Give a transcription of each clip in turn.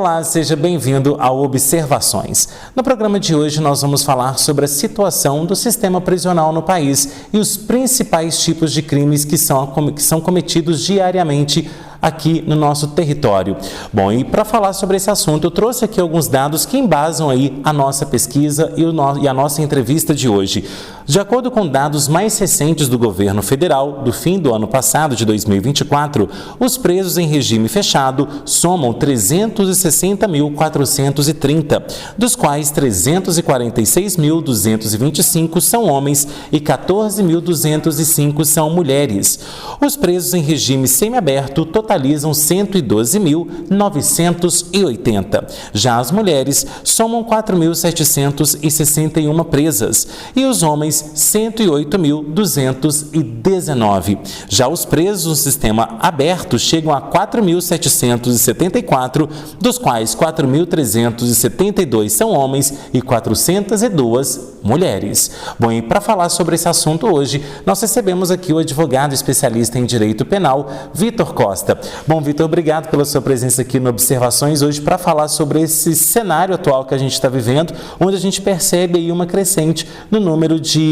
Olá, seja bem-vindo ao Observações. No programa de hoje nós vamos falar sobre a situação do sistema prisional no país e os principais tipos de crimes que são cometidos diariamente aqui no nosso território. Bom, e para falar sobre esse assunto, eu trouxe aqui alguns dados que embasam aí a nossa pesquisa e a nossa entrevista de hoje. De acordo com dados mais recentes do governo federal, do fim do ano passado, de 2024, os presos em regime fechado somam 360.430, dos quais 346.225 são homens e 14.205 são mulheres. Os presos em regime semiaberto totalizam 112.980. Já as mulheres somam 4.761 presas e os homens 108.219. Já os presos no sistema aberto chegam a 4.774, dos quais 4.372 são homens e 402 mulheres. Bom, e para falar sobre esse assunto hoje, nós recebemos aqui o advogado especialista em direito penal, Vitor Costa. Bom, Vitor, obrigado pela sua presença aqui no Observações hoje para falar sobre esse cenário atual que a gente está vivendo, onde a gente percebe aí uma crescente no número de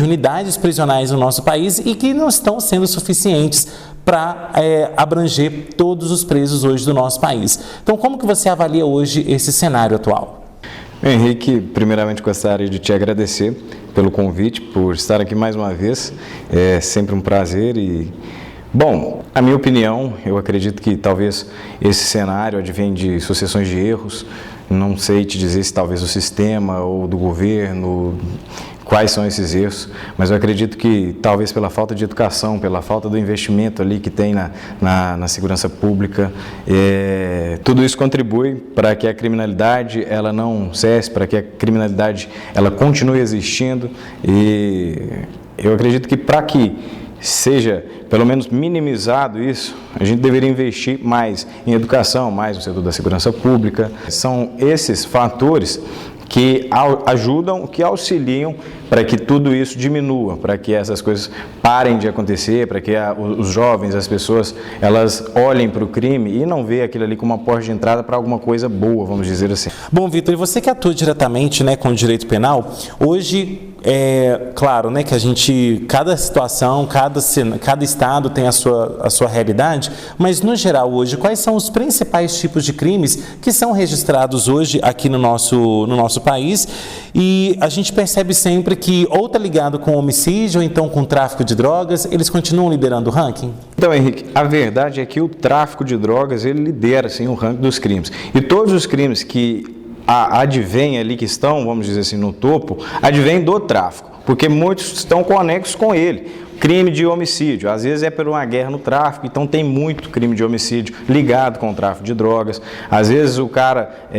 unidades prisionais no nosso país e que não estão sendo suficientes para abranger todos os presos hoje do nosso país. Então, como que você avalia hoje esse cenário atual? Henrique, primeiramente gostaria de te agradecer pelo convite, por estar aqui mais uma vez. É sempre um prazer e... Bom, a minha opinião, eu acredito que talvez esse cenário advém de sucessões de erros. Não sei te dizer se talvez o sistema ou do governo, quais são esses erros, mas eu acredito que talvez pela falta de educação, pela falta do investimento ali que tem na segurança pública, tudo isso contribui para que a criminalidade ela não cesse, para que a criminalidade ela continue existindo, e eu acredito que para que seja pelo menos minimizado isso, a gente deveria investir mais em educação, mais no setor da segurança pública. São esses fatores que ajudam, que auxiliam para que tudo isso diminua, para que essas coisas parem de acontecer, para que os jovens, as pessoas, elas olhem para o crime e não vejam aquilo ali como uma porta de entrada para alguma coisa boa, vamos dizer assim. Bom, Vitor, e você que atua diretamente com o direito penal, hoje claro, que a gente, cada situação, cada estado tem a sua realidade, mas no geral hoje, quais são os principais tipos de crimes que são registrados hoje aqui no nosso país? E a gente percebe sempre que ou está ligado com homicídio ou então com tráfico de drogas, eles continuam liderando o ranking? Então, Henrique, a verdade é que o tráfico de drogas, ele lidera sim o ranking dos crimes. E todos os crimes que advém ali, que estão, vamos dizer assim, no topo, advém do tráfico, porque muitos estão conexos com ele. Crime de homicídio, às vezes é por uma guerra no tráfico, então tem muito crime de homicídio ligado com o tráfico de drogas. Às vezes o cara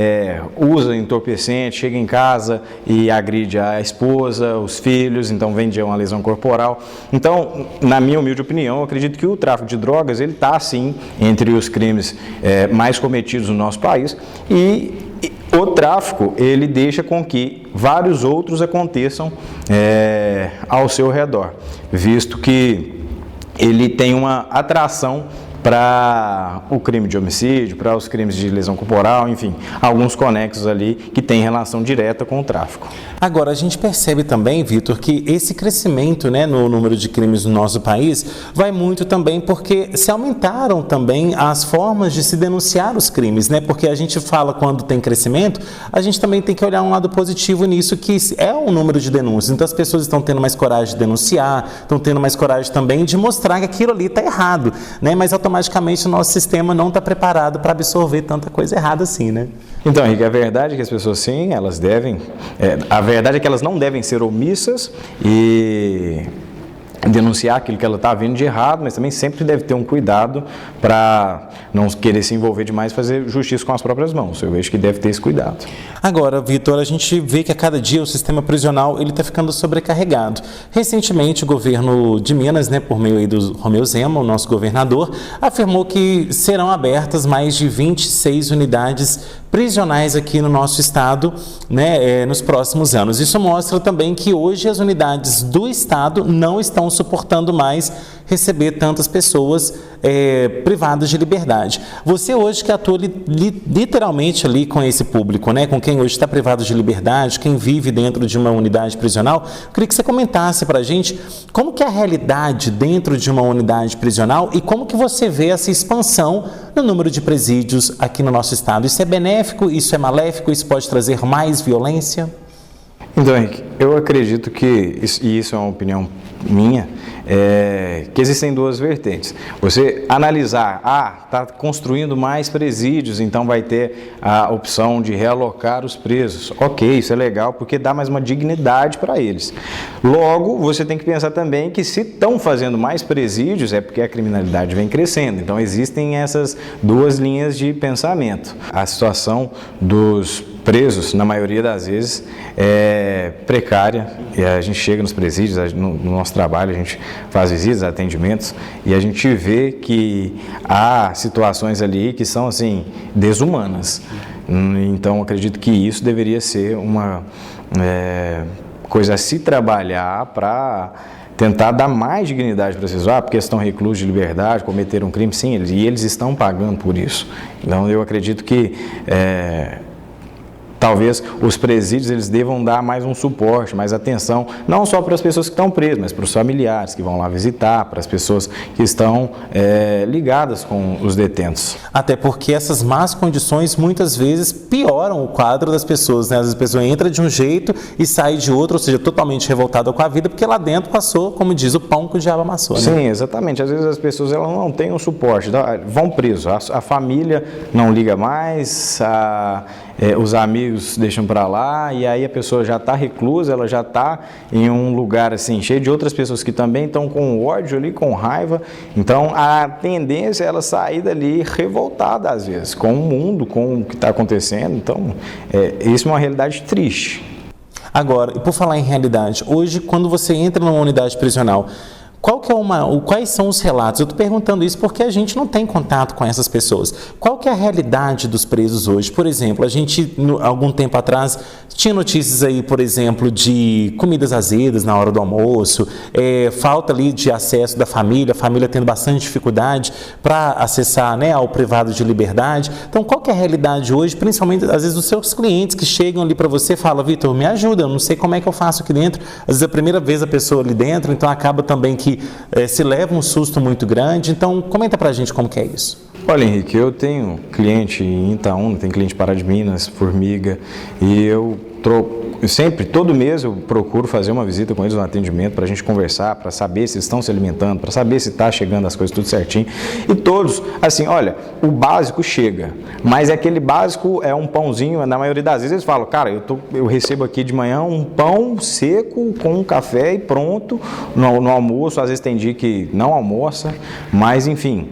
usa entorpecente, chega em casa e agride a esposa, os filhos, então vende uma lesão corporal. Então, na minha humilde opinião, eu acredito que o tráfico de drogas, ele está sim entre os crimes mais cometidos no nosso país, e o tráfico, ele deixa com que vários outros aconteçam ao seu redor, visto que ele tem uma atração para o crime de homicídio, para os crimes de lesão corporal, enfim, alguns conexos ali que têm relação direta com o tráfico. Agora, a gente percebe também, Vitor, que esse crescimento no número de crimes no nosso país vai muito também porque se aumentaram também as formas de se denunciar os crimes, porque a gente fala quando tem crescimento, a gente também tem que olhar um lado positivo nisso, que é o número de denúncias. Então, as pessoas estão tendo mais coragem de denunciar, estão tendo mais coragem também de mostrar que aquilo ali está errado, mas automaticamente o nosso sistema não está preparado para absorver tanta coisa errada assim, Então, Henrique, a verdade é que as pessoas, sim, elas devem... a verdade é que elas não devem ser omissas e denunciar aquilo que ela está vendo de errado, mas também sempre deve ter um cuidado para não querer se envolver demais e fazer justiça com as próprias mãos. Eu vejo que deve ter esse cuidado. Agora, Vitor, a gente vê que a cada dia o sistema prisional está ficando sobrecarregado. Recentemente, o governo de Minas, por meio aí do Romeu Zema, o nosso governador, afirmou que serão abertas mais de 26 unidades prisionais aqui no nosso estado, nos próximos anos. Isso mostra também que hoje as unidades do estado não estão suportando mais receber tantas pessoas privadas de liberdade. Você hoje que atua literalmente ali com esse público, né, com quem hoje está privado de liberdade, quem vive dentro de uma unidade prisional, eu queria que você comentasse para a gente como que é a realidade dentro de uma unidade prisional e como que você vê essa expansão no número de presídios aqui no nosso estado. Isso é benéfico? Isso é maléfico? Isso pode trazer mais violência? Então, Henrique, eu acredito que, e isso é uma opinião minha, que existem duas vertentes. Você analisar, está construindo mais presídios, então vai ter a opção de realocar os presos. Ok, isso é legal, porque dá mais uma dignidade para eles. Logo, você tem que pensar também que se estão fazendo mais presídios, é porque a criminalidade vem crescendo. Então, existem essas duas linhas de pensamento. A situação dos presos, na maioria das vezes, é precária, e a gente chega nos presídios, no nosso trabalho, a gente faz visitas, atendimentos, e a gente vê que há situações ali que são, assim, desumanas. Então, acredito que isso deveria ser uma coisa a se trabalhar para tentar dar mais dignidade para vocês, porque estão reclusos de liberdade, cometeram um crime, sim, e eles estão pagando por isso. Então, eu acredito que talvez os presídios eles devam dar mais um suporte, mais atenção, não só para as pessoas que estão presas, mas para os familiares que vão lá visitar, para as pessoas que estão ligadas com os detentos. Até porque essas más condições muitas vezes pioram o quadro das pessoas, né? Às vezes a pessoa entra de um jeito e sai de outro, ou seja, totalmente revoltada com a vida, porque lá dentro passou, como diz, o pão que o diabo amassou. Né? Sim, exatamente. Às vezes as pessoas elas não têm um suporte, vão presos, a família não liga mais, os amigos deixam para lá e aí a pessoa já está reclusa, ela já está em um lugar assim cheio de outras pessoas que também estão com ódio ali, com raiva. Então a tendência é ela sair dali revoltada às vezes com o mundo, com o que está acontecendo. Então isso é uma realidade triste. Agora, e por falar em realidade, hoje quando você entra numa unidade prisional, quais são os relatos? Eu estou perguntando isso porque a gente não tem contato com essas pessoas. Qual que é a realidade dos presos hoje? Por exemplo, a gente, algum tempo atrás, tinha notícias aí, por exemplo, de comidas azedas na hora do almoço, falta ali de acesso da família, a família tendo bastante dificuldade para acessar, né, ao privado de liberdade. Então, qual que é a realidade hoje, principalmente, às vezes, dos seus clientes que chegam ali para você e falam, Vitor, me ajuda, eu não sei como é que eu faço aqui dentro. Às vezes, é a primeira vez a pessoa ali dentro, então acaba também que se leva um susto muito grande. Então, comenta pra gente como que é isso. Olha, Henrique, eu tenho cliente em Itaúna, tenho cliente em Pará de Minas, Formiga, e eu sempre, todo mês eu procuro fazer uma visita com eles no atendimento para a gente conversar, para saber se estão se alimentando, para saber se está chegando as coisas tudo certinho. E todos, assim, olha, o básico chega, mas aquele básico é um pãozinho, na maioria das vezes eles falam, cara, eu recebo aqui de manhã um pão seco com um café e pronto, no almoço, às vezes tem dia que não almoça, mas enfim.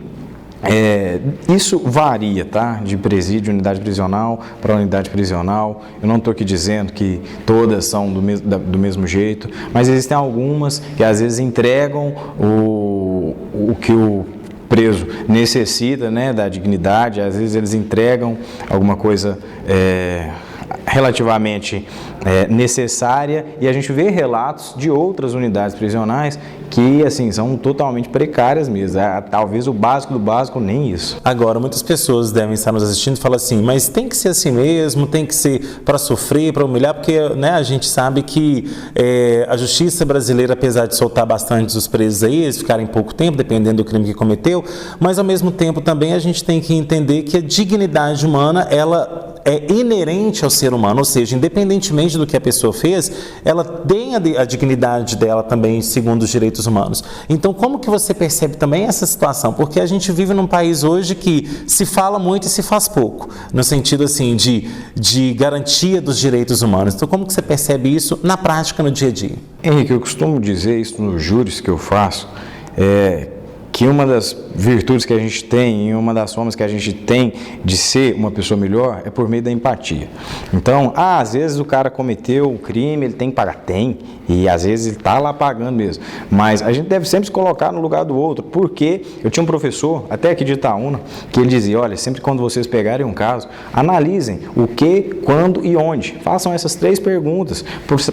Isso varia, tá? De presídio, unidade prisional para unidade prisional. Eu não estou aqui dizendo que todas são do mesmo jeito, mas existem algumas que às vezes entregam o que o preso necessita, né, da dignidade. Às vezes eles entregam alguma coisa relativamente necessária, e a gente vê relatos de outras unidades prisionais que assim são totalmente precárias mesmo, talvez o básico do básico nem isso. Agora, muitas pessoas devem estar nos assistindo e falam assim, mas tem que ser assim mesmo, tem que ser para sofrer, para humilhar, porque, né, a gente sabe que a justiça brasileira, apesar de soltar bastante os presos aí, eles ficarem pouco tempo, dependendo do crime que cometeu, mas ao mesmo tempo também a gente tem que entender que a dignidade humana, ela é inerente ao ser humano, ou seja, independentemente do que a pessoa fez, ela tem a dignidade dela também, segundo os direitos humanos. Então, como que você percebe também essa situação? Porque a gente vive num país hoje que se fala muito e se faz pouco, no sentido assim de garantia dos direitos humanos. Então, como que você percebe isso na prática, no dia a dia? Henrique, eu costumo dizer isso nos júris que eu faço, que uma das virtudes que a gente tem e uma das formas que a gente tem de ser uma pessoa melhor é por meio da empatia. Então, às vezes o cara cometeu um crime, ele tem que pagar, e às vezes ele está lá pagando mesmo, mas a gente deve sempre se colocar no lugar do outro, porque eu tinha um professor, até aqui de Itaúna, que ele dizia, olha, sempre quando vocês pegarem um caso, analisem o que, quando e onde, façam essas 3 perguntas,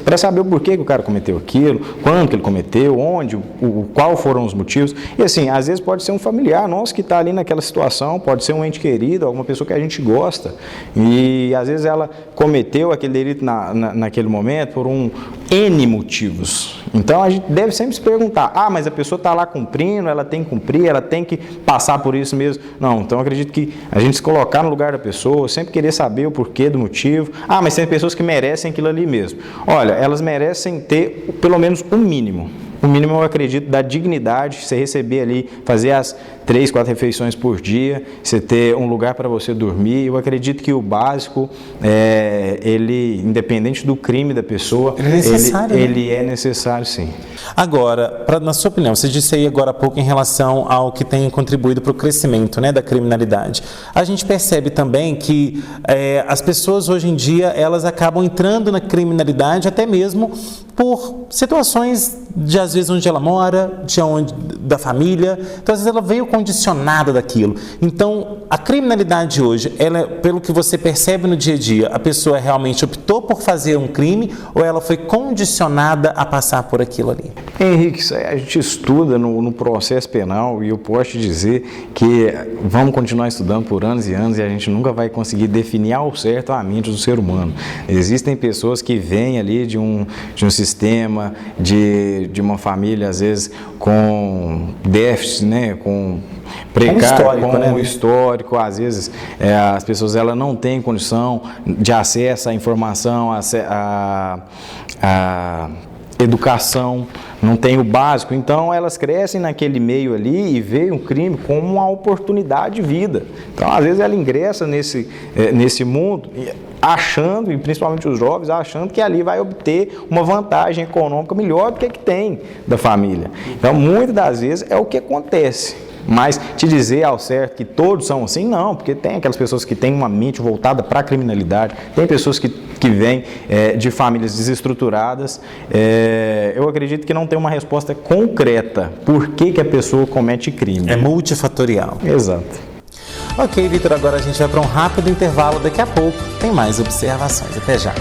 para saber o porquê que o cara cometeu aquilo, quando que ele cometeu, onde, qual foram os motivos, e assim, às vezes pode ser um familiar nosso que está ali naquela situação, pode ser um ente querido, alguma pessoa que a gente gosta, e às vezes ela cometeu aquele delito naquele momento por N motivos. Então a gente deve sempre se perguntar, mas a pessoa está lá cumprindo, ela tem que cumprir, ela tem que passar por isso mesmo. Não, então eu acredito que a gente se colocar no lugar da pessoa, sempre querer saber o porquê do motivo. Mas tem pessoas que merecem aquilo ali mesmo. Olha, elas merecem ter pelo menos um mínimo. O mínimo, eu acredito, da dignidade, você receber ali, fazer as 3, 4 refeições por dia, você ter um lugar para você dormir. Eu acredito que o básico, ele, independente do crime da pessoa, ele é necessário, ele é necessário, sim. Agora, na sua opinião, você disse aí agora há pouco em relação ao que tem contribuído para o crescimento, né, da criminalidade. A gente percebe também que as pessoas hoje em dia, elas acabam entrando na criminalidade até mesmo por situações de às vezes onde ela mora, da família, então às vezes ela veio condicionada daquilo. Então a criminalidade hoje, ela, pelo que você percebe no dia a dia, a pessoa realmente optou por fazer um crime ou ela foi condicionada a passar por aquilo ali? Henrique, isso aí a gente estuda no processo penal e eu posso te dizer que vamos continuar estudando por anos e anos e a gente nunca vai conseguir definir ao certo a mente do ser humano. Existem pessoas que vêm ali de um sistema, de uma família, às vezes, com déficit, né, com precário, com histórico, às vezes as pessoas não têm condição de acesso à informação, à educação, não tem o básico, então elas crescem naquele meio ali e veem o crime como uma oportunidade de vida. Então, às vezes ela ingressa nesse mundo achando, e principalmente os jovens, achando que ali vai obter uma vantagem econômica melhor do que tem da família. Então, muitas das vezes é o que acontece. Mas te dizer ao certo que todos são assim, não, porque tem aquelas pessoas que têm uma mente voltada para a criminalidade, tem pessoas que vêm de famílias desestruturadas. Eu acredito que não tem uma resposta concreta por que a pessoa comete crime. É multifatorial. Exato. Ok, Vitor, agora a gente vai para um rápido intervalo, daqui a pouco tem mais observações. Até já.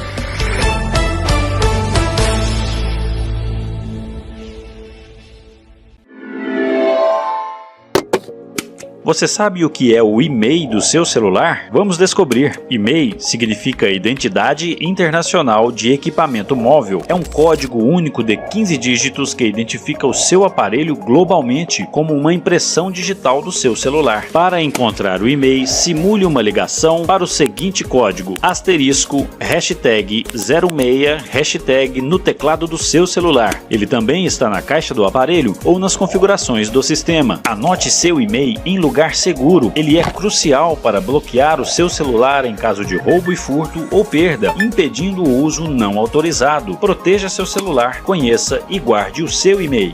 Você sabe o que é o IMEI do seu celular? Vamos descobrir. IMEI significa Identidade Internacional de Equipamento Móvel. É um código único de 15 dígitos que identifica o seu aparelho globalmente como uma impressão digital do seu celular. Para encontrar o IMEI, simule uma ligação para o seguinte código: #06 no teclado do seu celular. Ele também está na caixa do aparelho ou nas configurações do sistema. Anote seu IMEI em lugar seguro. Ele é crucial para bloquear o seu celular em caso de roubo e furto ou perda, impedindo o uso não autorizado. Proteja seu celular, conheça e guarde o seu IMEI.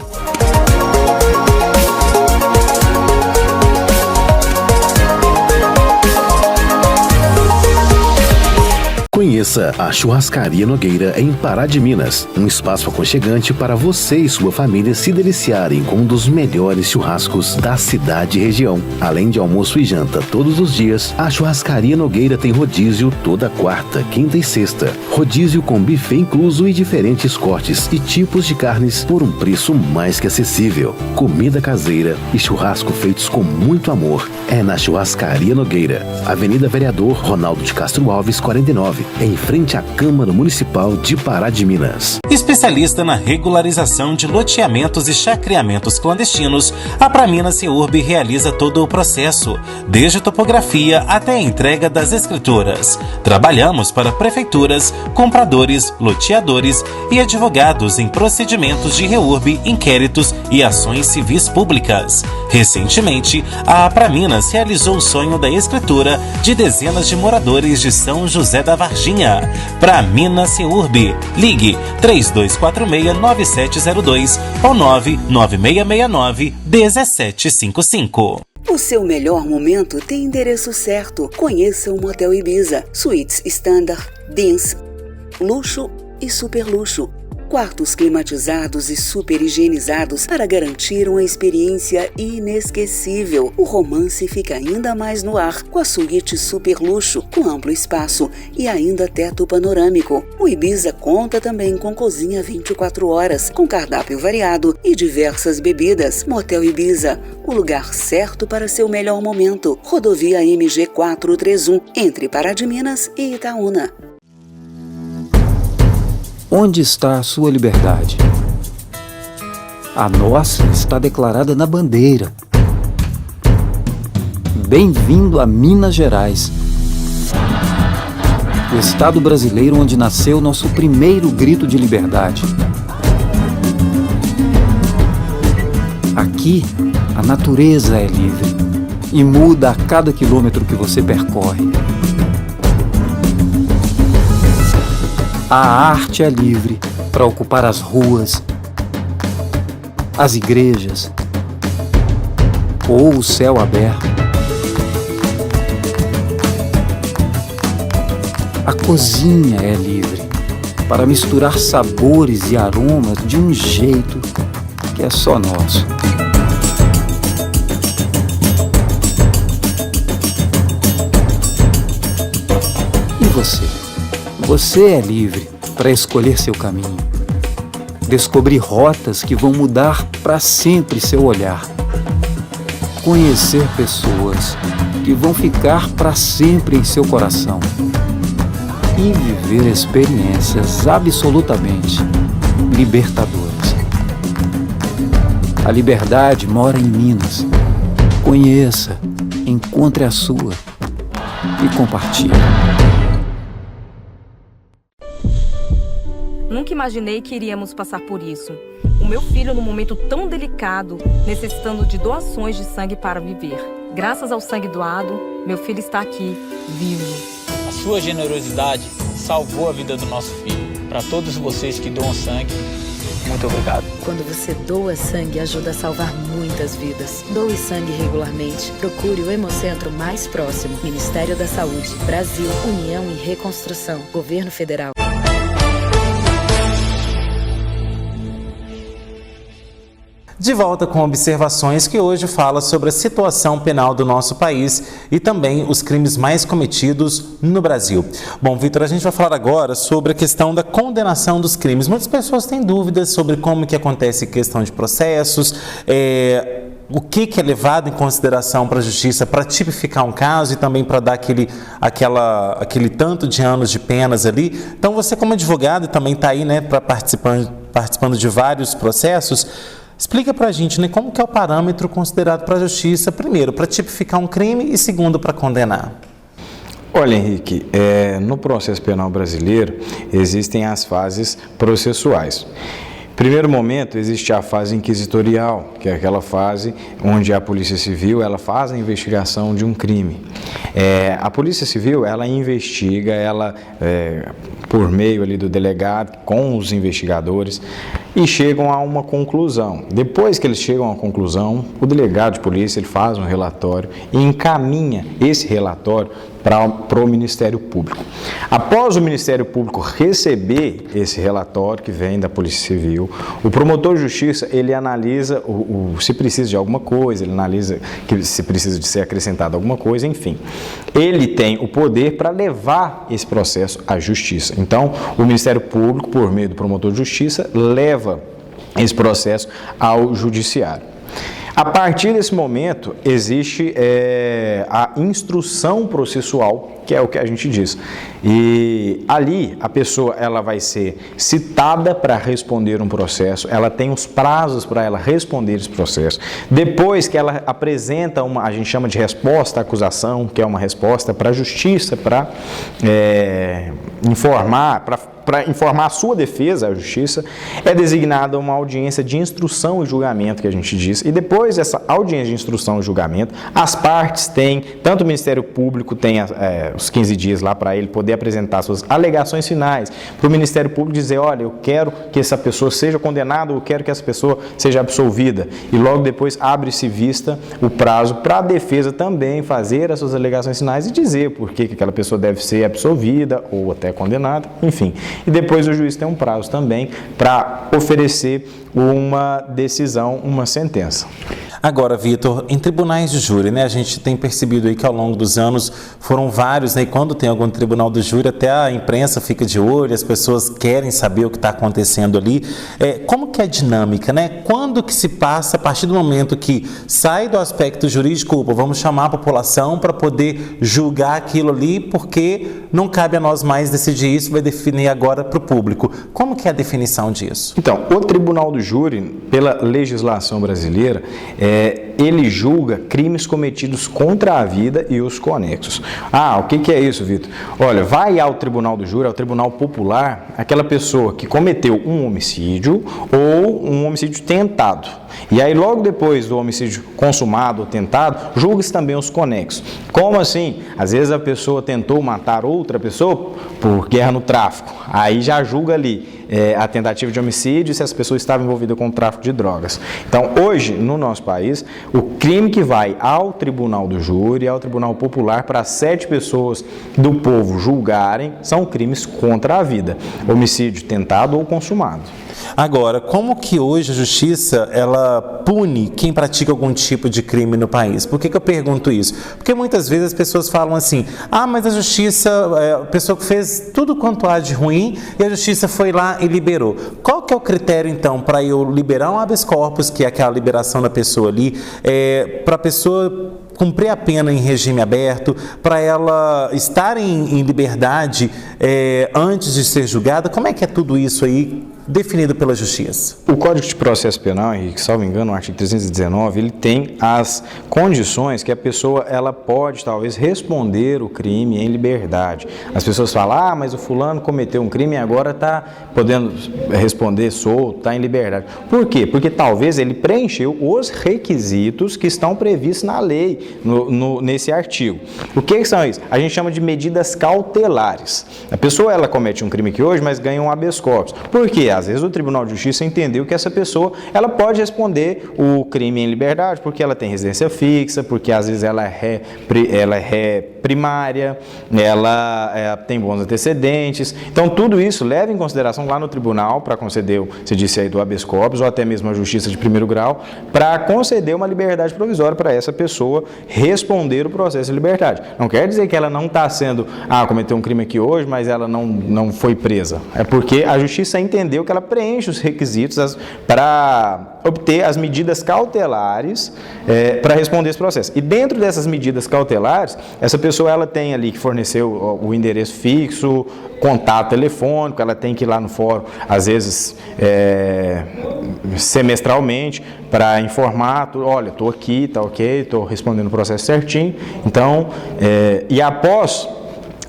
Conheça a Churrascaria Nogueira em Pará de Minas, um espaço aconchegante para você e sua família se deliciarem com um dos melhores churrascos da cidade e região. Além de almoço e janta todos os dias, a Churrascaria Nogueira tem rodízio toda quarta, quinta e sexta. Rodízio com buffet incluso e diferentes cortes e tipos de carnes por um preço mais que acessível. Comida caseira e churrasco feitos com muito amor é na Churrascaria Nogueira, Avenida Vereador Ronaldo de Castro Alves, 49. Em frente à Câmara Municipal de Pará de Minas. Especialista na regularização de loteamentos e chacreamentos clandestinos, a Praminas Reurb realiza todo o processo, desde topografia até a entrega das escrituras. Trabalhamos para prefeituras, compradores, loteadores e advogados em procedimentos de Reurb, inquéritos e ações civis públicas. Recentemente, a Praminas realizou o sonho da escritura de dezenas de moradores de São José da Varginha. Varginha. Para Minas Ceurb, ligue 3246-9702 ou 99669-1755. O seu melhor momento tem endereço certo. Conheça o Motel Ibiza. Suítes Standard, Dance, luxo e super luxo. Quartos climatizados e super higienizados para garantir uma experiência inesquecível. O romance fica ainda mais no ar com a suíte super luxo, com amplo espaço e ainda teto panorâmico. O Ibiza conta também com cozinha 24 horas, com cardápio variado e diversas bebidas. Motel Ibiza, o lugar certo para seu melhor momento. Rodovia MG 431, entre Pará de Minas e Itaúna. Onde está a sua liberdade? A nossa está declarada na bandeira. Bem-vindo a Minas Gerais, o estado brasileiro onde nasceu nosso primeiro grito de liberdade. Aqui, a natureza é livre e muda a cada quilômetro que você percorre. A arte é livre para ocupar as ruas, as igrejas ou o céu aberto. A cozinha é livre para misturar sabores e aromas de um jeito que é só nosso. E você? Você é livre para escolher seu caminho, descobrir rotas que vão mudar para sempre seu olhar, conhecer pessoas que vão ficar para sempre em seu coração e viver experiências absolutamente libertadoras. A liberdade mora em Minas. Conheça, encontre a sua e compartilhe. Nunca imaginei que iríamos passar por isso. O meu filho, num momento tão delicado, necessitando de doações de sangue para viver. Graças ao sangue doado, meu filho está aqui, vivo. A sua generosidade salvou a vida do nosso filho. Para todos vocês que doam sangue, muito obrigado. Quando você doa sangue, ajuda a salvar muitas vidas. Doe sangue regularmente. Procure o Hemocentro mais próximo. Ministério da Saúde, Brasil, União e Reconstrução, Governo Federal. De volta com observações que hoje fala sobre a situação penal do nosso país e também os crimes mais cometidos no Brasil. Bom, Vitor, a gente vai falar agora sobre a questão da condenação dos crimes. Muitas pessoas têm dúvidas sobre como que acontece a questão de processos, o que é levado em consideração para a justiça para tipificar um caso e também para dar aquele tanto de anos de penas ali. Então, você como advogado também está aí, né, participando de vários processos. Explica para a gente, né, como que é o parâmetro considerado para a justiça, primeiro, para tipificar um crime e segundo, para condenar. Olha, Henrique, no processo penal brasileiro existem as fases processuais. Primeiro momento, existe a fase inquisitorial, que é aquela fase onde a Polícia Civil ela faz a investigação de um crime. A Polícia Civil ela investiga, por meio ali do delegado, com os investigadores, e chegam a uma conclusão. Depois que eles chegam a uma conclusão, o delegado de polícia ele faz um relatório e encaminha esse relatório para o Ministério Público. Após o Ministério Público receber esse relatório que vem da Polícia Civil, o promotor de justiça ele analisa se precisa de alguma coisa, ele analisa se precisa de ser acrescentada alguma coisa, enfim. Ele tem o poder para levar esse processo à justiça. Então, o Ministério Público, por meio do promotor de justiça, leva esse processo ao judiciário. A partir desse momento, existe a instrução processual, que é o que a gente diz. E ali, a pessoa ela vai ser citada para responder um processo, ela tem os prazos para ela responder esse processo. Depois que ela apresenta a gente chama de resposta à acusação, que é uma resposta para a justiça, para informar, para para informar a sua defesa, a justiça, é designada uma audiência de instrução e julgamento, que a gente diz, e depois dessa audiência de instrução e julgamento, as partes têm, tanto o Ministério Público tem os 15 dias lá para ele poder apresentar suas alegações finais, para o Ministério Público dizer, olha, eu quero que essa pessoa seja condenada, eu quero que essa pessoa seja absolvida, e logo depois abre-se vista o prazo para a defesa também fazer as suas alegações finais e dizer por que aquela pessoa deve ser absolvida ou até condenada, enfim. E depois o juiz tem um prazo também para oferecer uma decisão, uma sentença. Agora, Vitor, em tribunais de júri, né, a gente tem percebido aí que ao longo dos anos foram vários, né, e quando tem algum tribunal do júri, até a imprensa fica de olho, as pessoas querem saber o que está acontecendo ali. Como que é a dinâmica, né? Quando que se passa, a partir do momento que sai do aspecto jurídico, vamos chamar a população para poder julgar aquilo ali, porque não cabe a nós mais decidir isso, vai definir agora para o público. Como que é a definição disso? Então, o tribunal do júri, pela legislação brasileira, ele julga crimes cometidos contra a vida e os conexos. O que é isso, Vitor? Olha, vai ao tribunal do júri, ao tribunal popular, aquela pessoa que cometeu um homicídio ou um homicídio tentado. E aí, logo depois do homicídio consumado ou tentado, julga-se também os conexos. Como assim? Às vezes a pessoa tentou matar outra pessoa por guerra no tráfico. Aí já julga ali a tentativa de homicídio se essa pessoa estava envolvida com o tráfico de drogas. Então, hoje, no nosso país, o crime que vai ao tribunal do júri, ao tribunal popular, para 7 pessoas do povo julgarem, são crimes contra a vida. Homicídio tentado ou consumado. Agora, como que hoje a justiça, ela pune quem pratica algum tipo de crime no país? Por que eu pergunto isso? Porque muitas vezes as pessoas falam assim, mas a justiça, a pessoa que fez tudo quanto há de ruim e a justiça foi lá e liberou. Qual que é o critério, então, para eu liberar um habeas corpus, que é aquela liberação da pessoa ali, para a pessoa cumprir a pena em regime aberto, para ela estar em liberdade antes de ser julgada? Como é que é tudo isso aí definido pela Justiça? O Código de Processo Penal, Henrique, salvo engano, o artigo 319, ele tem as condições que a pessoa ela pode, talvez, responder o crime em liberdade. As pessoas falam, mas o fulano cometeu um crime e agora está podendo responder solto, está em liberdade. Por quê? Porque talvez ele preencheu os requisitos que estão previstos na lei, nesse artigo. O que são isso? A gente chama de medidas cautelares. A pessoa ela comete um crime aqui hoje, mas ganha um habeas corpus. Por quê? Às vezes o Tribunal de Justiça entendeu que essa pessoa ela pode responder o crime em liberdade, porque ela tem residência fixa, porque às vezes ela é primária, ela tem bons antecedentes. Então, tudo isso leva em consideração lá no tribunal para conceder, você disse aí, do habeas corpus, ou até mesmo a justiça de primeiro grau, para conceder uma liberdade provisória para essa pessoa responder o processo de liberdade. Não quer dizer que ela não está sendo, cometeu um crime aqui hoje, mas ela não foi presa. É porque a justiça entendeu que ela preenche os requisitos para obter as medidas cautelares para responder esse processo. E dentro dessas medidas cautelares, essa pessoa ela tem ali que fornecer o endereço fixo, contato telefônico, ela tem que ir lá no fórum, às vezes semestralmente, para informar, olha, estou aqui, está ok, estou respondendo o processo certinho. Então, e após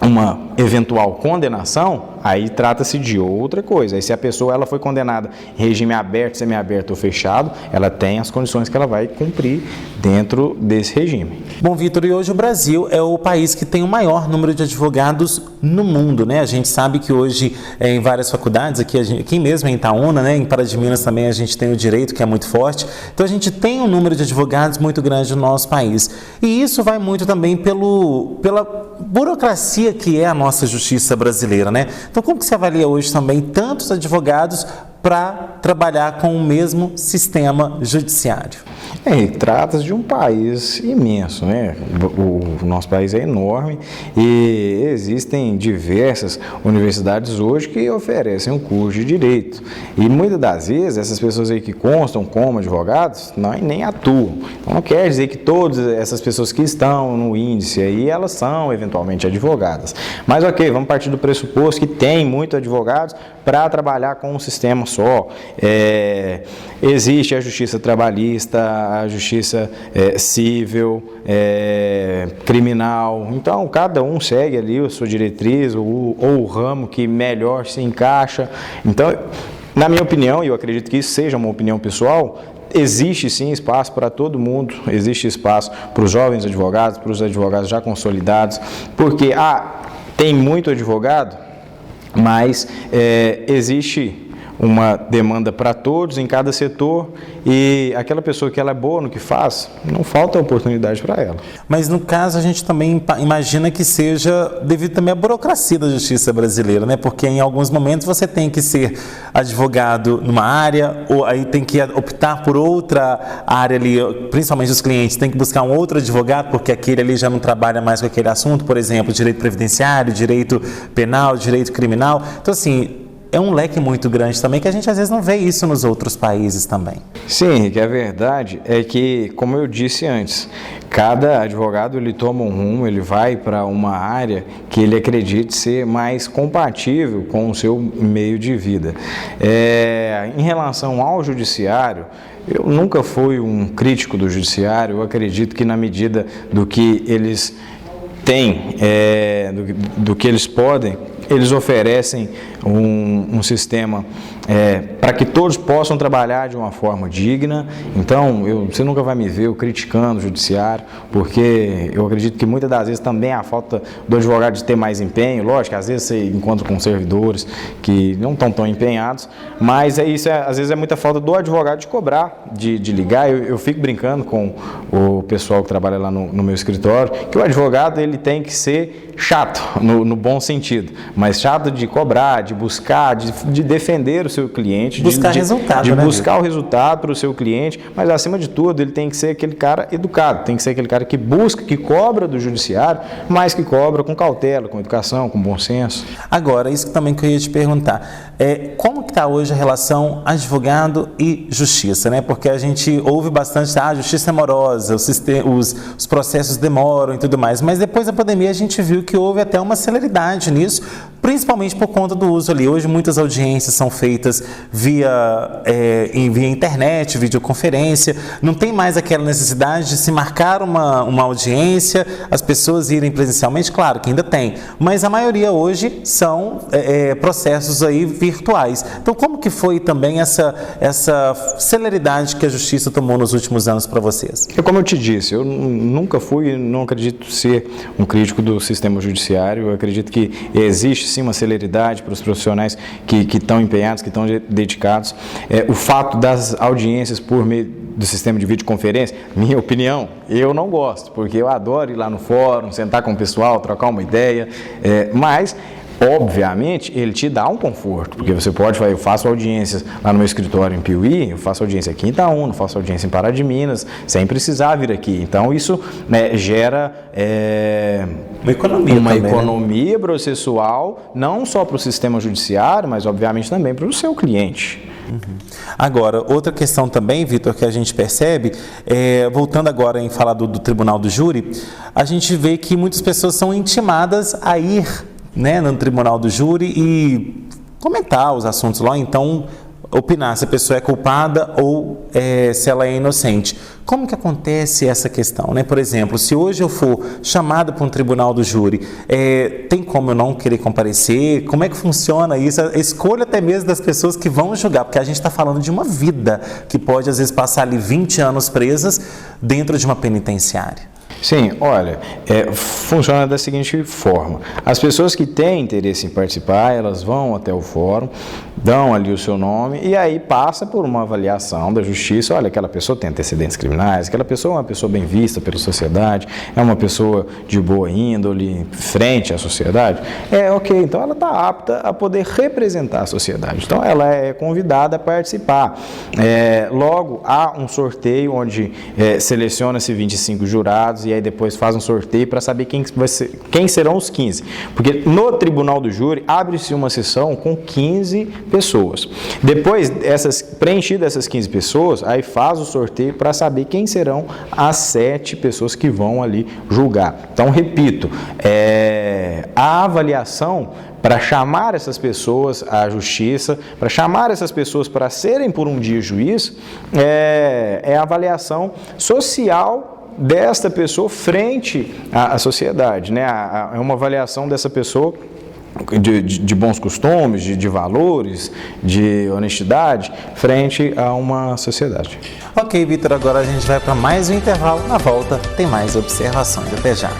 uma eventual condenação, aí trata-se de outra coisa. Aí se a pessoa ela foi condenada em regime aberto, semiaberto ou fechado, ela tem as condições que ela vai cumprir dentro desse regime. Bom, Vitor, e hoje o Brasil é o país que tem o maior número de advogados no mundo, né? A gente sabe que hoje em várias faculdades, aqui mesmo em Itaúna, né, em Pará de Minas também a gente tem o direito, que é muito forte. Então a gente tem um número de advogados muito grande no nosso país. E isso vai muito também pela burocracia que é a nossa justiça brasileira, né? Então, como que você avalia hoje também tantos advogados para trabalhar com o mesmo sistema judiciário? Trata-se de um país imenso, né? O nosso país é enorme e existem diversas universidades hoje que oferecem um curso de direito. E muitas das vezes essas pessoas aí que constam como advogados nem atuam. Então não quer dizer que todas essas pessoas que estão no índice aí, elas são eventualmente advogadas. Mas ok, vamos partir do pressuposto que tem muitos advogados para trabalhar com um sistema só. Existe a justiça trabalhista a justiça civil, criminal. Então, cada um segue ali a sua diretriz ou o ramo que melhor se encaixa. Então, na minha opinião, e eu acredito que isso seja uma opinião pessoal, existe sim espaço para todo mundo, existe espaço para os jovens advogados, para os advogados já consolidados, porque tem muito advogado, mas existe uma demanda para todos em cada setor e aquela pessoa que ela é boa no que faz, não falta oportunidade para ela. Mas no caso a gente também imagina que seja devido também à burocracia da justiça brasileira, né? Porque em alguns momentos você tem que ser advogado numa área ou aí tem que optar por outra área ali, principalmente os clientes, tem que buscar um outro advogado porque aquele ali já não trabalha mais com aquele assunto, por exemplo, direito previdenciário, direito penal, direito criminal. Então assim, é um leque muito grande também, que a gente às vezes não vê isso nos outros países também. Sim, Henrique, a verdade é que, como eu disse antes, cada advogado ele toma um rumo, ele vai para uma área que ele acredite ser mais compatível com o seu meio de vida. Em relação ao judiciário, eu nunca fui um crítico do judiciário, eu acredito que na medida do que eles têm, do que eles podem, eles oferecem um sistema para que todos possam trabalhar de uma forma digna. Então, você nunca vai me ver eu criticando o judiciário, porque eu acredito que muitas das vezes também a falta do advogado de ter mais empenho. Lógico, às vezes você encontra com servidores que não estão tão empenhados, mas às vezes é muita falta do advogado de cobrar, de ligar. Eu fico brincando com o pessoal que trabalha lá no meu escritório, que o advogado ele tem que ser chato, no bom sentido, mas chato de cobrar, de buscar, de defender o seu cliente, buscar resultado, de buscar o resultado para o seu cliente, mas acima de tudo ele tem que ser aquele cara educado, tem que ser aquele cara que busca, que cobra do judiciário, mas que cobra com cautela, com educação, com bom senso. Agora, isso também que eu ia te perguntar, como que está hoje a relação advogado e justiça, né? Porque a gente ouve bastante, a justiça é morosa, os processos demoram e tudo mais, mas depois da pandemia a gente viu que houve até uma celeridade nisso, principalmente por conta do uso ali. Hoje muitas audiências são feitas via internet, videoconferência, não tem mais aquela necessidade de se marcar uma audiência, as pessoas irem presencialmente, claro que ainda tem, mas a maioria hoje são processos aí virtuais. Então como que foi também essa celeridade que a justiça tomou nos últimos anos para vocês? Como eu te disse, eu nunca fui, não acredito ser um crítico do sistema judiciário, eu acredito que existe sim uma celeridade para os profissionais que estão empenhados, que estão dedicados. O fato das audiências por meio do sistema de videoconferência, minha opinião, eu não gosto, porque eu adoro ir lá no fórum, sentar com o pessoal, trocar uma ideia, mas obviamente, ele te dá um conforto, porque você pode falar, eu faço audiências lá no meu escritório em Piuí, eu faço audiência aqui em Itaúna, faço audiência em Pará de Minas, sem precisar vir aqui. Então, isso gera uma economia processual, não só para o sistema judiciário, mas obviamente também para o seu cliente. Agora, outra questão também, Vitor, que a gente percebe, voltando agora em falar do Tribunal do Júri, a gente vê que muitas pessoas são intimadas a ir no Tribunal do Júri e comentar os assuntos lá, então opinar se a pessoa é culpada ou se ela é inocente. Como que acontece essa questão, né? Por exemplo, se hoje eu for chamado para um Tribunal do Júri, tem como eu não querer comparecer? Como é que funciona isso? A escolha até mesmo das pessoas que vão julgar, porque a gente está falando de uma vida que pode às vezes passar ali 20 anos presas dentro de uma penitenciária. Sim, olha, funciona da seguinte forma: as pessoas que têm interesse em participar, elas vão até o fórum, dão ali o seu nome e aí passa por uma avaliação da justiça. Olha, aquela pessoa tem antecedentes criminais, aquela pessoa é uma pessoa bem vista pela sociedade, é uma pessoa de boa índole, frente à sociedade. Ok, então ela está apta a poder representar a sociedade. Então ela é convidada a participar. Logo, há um sorteio onde seleciona-se 25 jurados e aí depois faz um sorteio para saber quem serão os 15. Porque no tribunal do júri abre-se uma sessão com 15 pessoas. Depois, preenchidas essas 15 pessoas, aí faz o sorteio para saber quem serão as 7 pessoas que vão ali julgar. Então, repito, a avaliação para chamar essas pessoas à justiça, para chamar essas pessoas para serem por um dia juiz, é a avaliação social desta pessoa frente à sociedade, né? É uma avaliação dessa pessoa de bons costumes, de valores, de honestidade, frente a uma sociedade. Ok, Vitor, agora a gente vai para mais um intervalo. Na volta tem mais observações. Até já.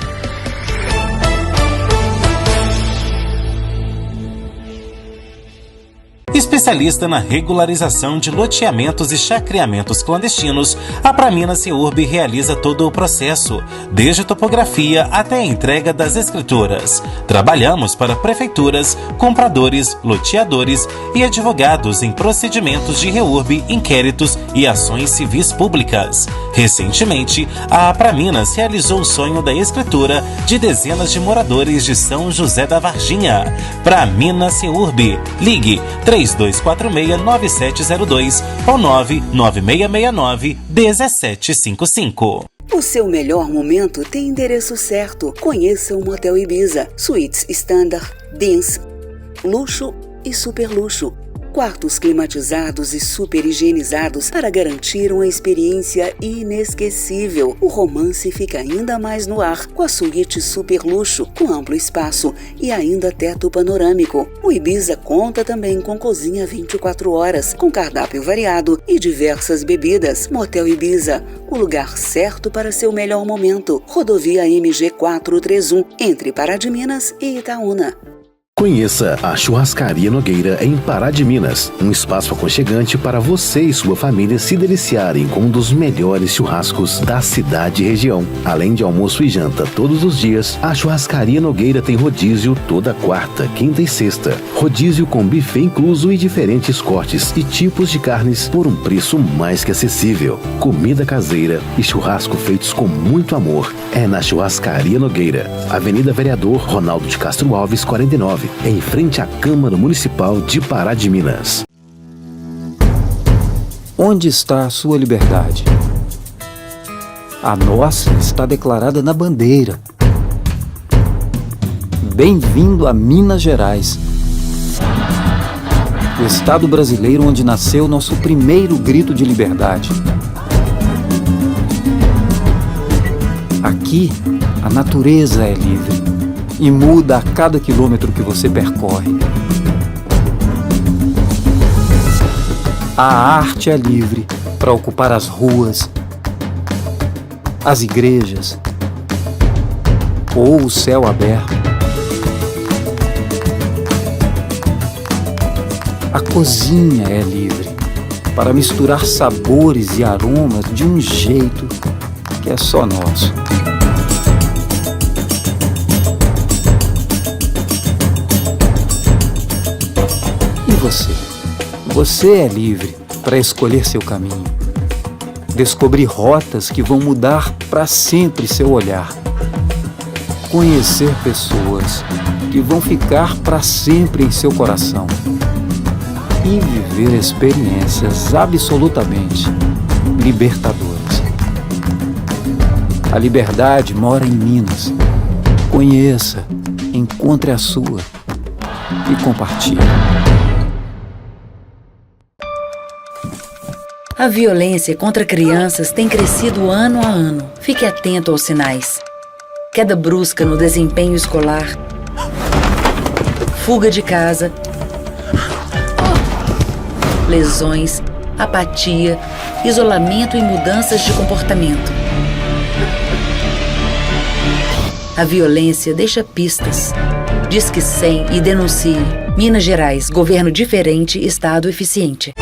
Especialista na regularização de loteamentos e chacreamentos clandestinos, a Praminas Ceurb realiza todo o processo, desde topografia até a entrega das escrituras. Trabalhamos para prefeituras, compradores, loteadores e advogados em procedimentos de reurb, inquéritos e ações civis públicas. Recentemente, a Praminas realizou o sonho da escritura de dezenas de moradores de São José da Varginha. Praminas Ceurb. Ligue 3246-9702 ou 99669-1755. O seu melhor momento tem endereço certo. Conheça o Motel Ibiza. Suítes Standard, Dance, Luxo e Super Luxo. Quartos climatizados e super higienizados para garantir uma experiência inesquecível. O romance fica ainda mais no ar com a suíte Super Luxo, com amplo espaço e ainda teto panorâmico. O Ibiza conta também com cozinha 24 horas, com cardápio variado e diversas bebidas. Motel Ibiza, o lugar certo para seu melhor momento. Rodovia MG 431, entre Pará de Minas e Itaúna. Conheça a Churrascaria Nogueira em Pará de Minas, um espaço aconchegante para você e sua família se deliciarem com um dos melhores churrascos da cidade e região. Além de almoço e janta todos os dias, a Churrascaria Nogueira tem rodízio toda quarta, quinta e sexta. Rodízio com buffet incluso e diferentes cortes e tipos de carnes por um preço mais que acessível. Comida caseira e churrasco feitos com muito amor é na Churrascaria Nogueira, Avenida Vereador Ronaldo de Castro Alves, 49. Em frente à Câmara Municipal de Pará de Minas. Onde está a sua liberdade? A nossa está declarada na bandeira. Bem-vindo a Minas Gerais, o estado brasileiro onde nasceu nosso primeiro grito de liberdade. Aqui, a natureza é livre e muda a cada quilômetro que você percorre. A arte é livre para ocupar as ruas, as igrejas ou o céu aberto. A cozinha é livre para misturar sabores e aromas de um jeito que é só nosso. Você é livre para escolher seu caminho, descobrir rotas que vão mudar para sempre seu olhar, conhecer pessoas que vão ficar para sempre em seu coração e viver experiências absolutamente libertadoras. A liberdade mora em Minas. Conheça, encontre a sua e compartilhe. A violência contra crianças tem crescido ano a ano. Fique atento aos sinais. Queda brusca no desempenho escolar, fuga de casa, lesões, apatia, isolamento e mudanças de comportamento. A violência deixa pistas. Disque 100 e denuncie. Minas Gerais, governo diferente, estado eficiente.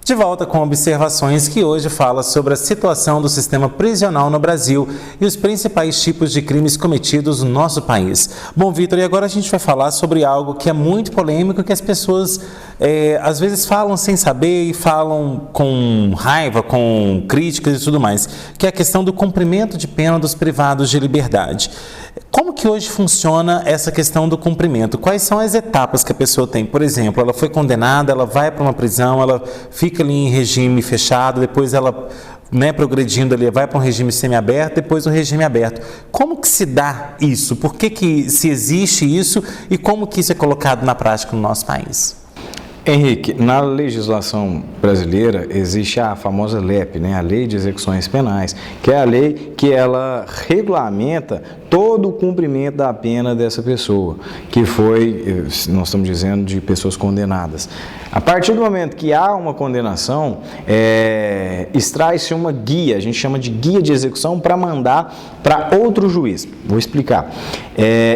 De volta com observações que hoje fala sobre a situação do sistema prisional no Brasil e os principais tipos de crimes cometidos no nosso país. Bom, Vitor, e agora a gente vai falar sobre algo que é muito polêmico, que as pessoas às vezes falam sem saber e falam com raiva, com críticas e tudo mais, que é a questão do cumprimento de pena dos privados de liberdade. Como que hoje funciona essa questão do cumprimento? Quais são as etapas que a pessoa tem? Por exemplo, ela foi condenada, ela vai para uma prisão, ela fica ali em regime fechado, depois ela, progredindo ali, vai para um regime semiaberto, depois um regime aberto. Como que se dá isso? Por que se existe isso e como que isso é colocado na prática no nosso país? Henrique, na legislação brasileira existe a famosa LEP, a Lei de Execuções Penais, que é a lei que ela regulamenta todo o cumprimento da pena dessa pessoa, que foi, nós estamos dizendo, de pessoas condenadas. A partir do momento que há uma condenação, extrai-se uma guia, a gente chama de guia de execução, para mandar para outro juiz. Vou explicar.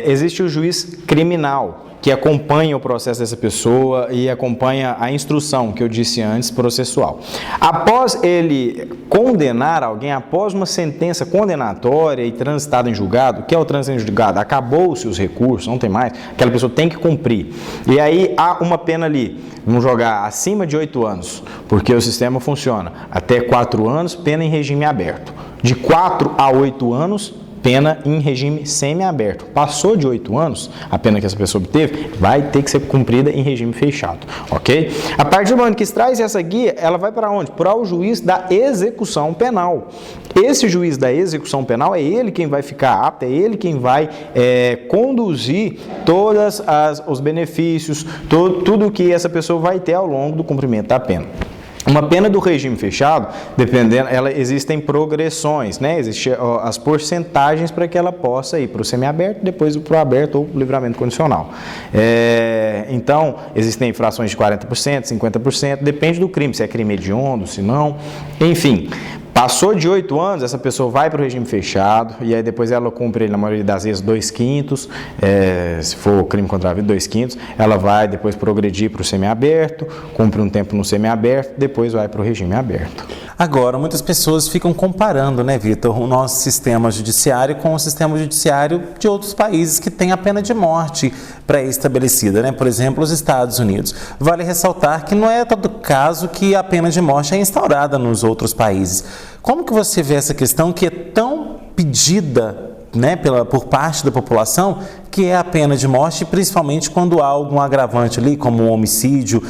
Existe o juiz criminal, que acompanha o processo dessa pessoa e acompanha a instrução, que eu disse antes, processual. Após ele condenar alguém, após uma sentença condenatória e transitada em julgado, que é o trânsito em julgado, acabou-se os recursos, não tem mais, aquela pessoa tem que cumprir. E aí há uma pena ali, vamos jogar acima de 8 anos, porque o sistema funciona até 4 anos, pena em regime aberto. De 4 a 8 anos, pena em regime semiaberto. Passou de 8 anos, a pena que essa pessoa obteve vai ter que ser cumprida em regime fechado, ok? A partir do momento que traz essa guia, ela vai para onde? Para o juiz da execução penal. Esse juiz da execução penal é ele quem vai ficar apto, é ele quem vai conduzir todos os benefícios, tudo que essa pessoa vai ter ao longo do cumprimento da pena. Uma pena do regime fechado, dependendo, existem progressões, existem as porcentagens para que ela possa ir para o semiaberto, depois para o aberto ou livramento condicional. Então, existem infrações de 40%, 50%, depende do crime, se é crime hediondo, se não, enfim. Passou de 8 anos, essa pessoa vai para o regime fechado e aí depois ela cumpre, na maioria das vezes, 2/5, se for crime contra a vida, 2/5, ela vai depois progredir para o semiaberto, cumpre um tempo no semiaberto, depois vai para o regime aberto. Agora, muitas pessoas ficam comparando, Vitor, o nosso sistema judiciário com o sistema judiciário de outros países que têm a pena de morte pré-estabelecida, por exemplo, os Estados Unidos. Vale ressaltar que não é todo caso que a pena de morte é instaurada nos outros países. Como que você vê essa questão que é tão pedida por parte da população, que é a pena de morte, principalmente quando há algum agravante ali, como um homicídio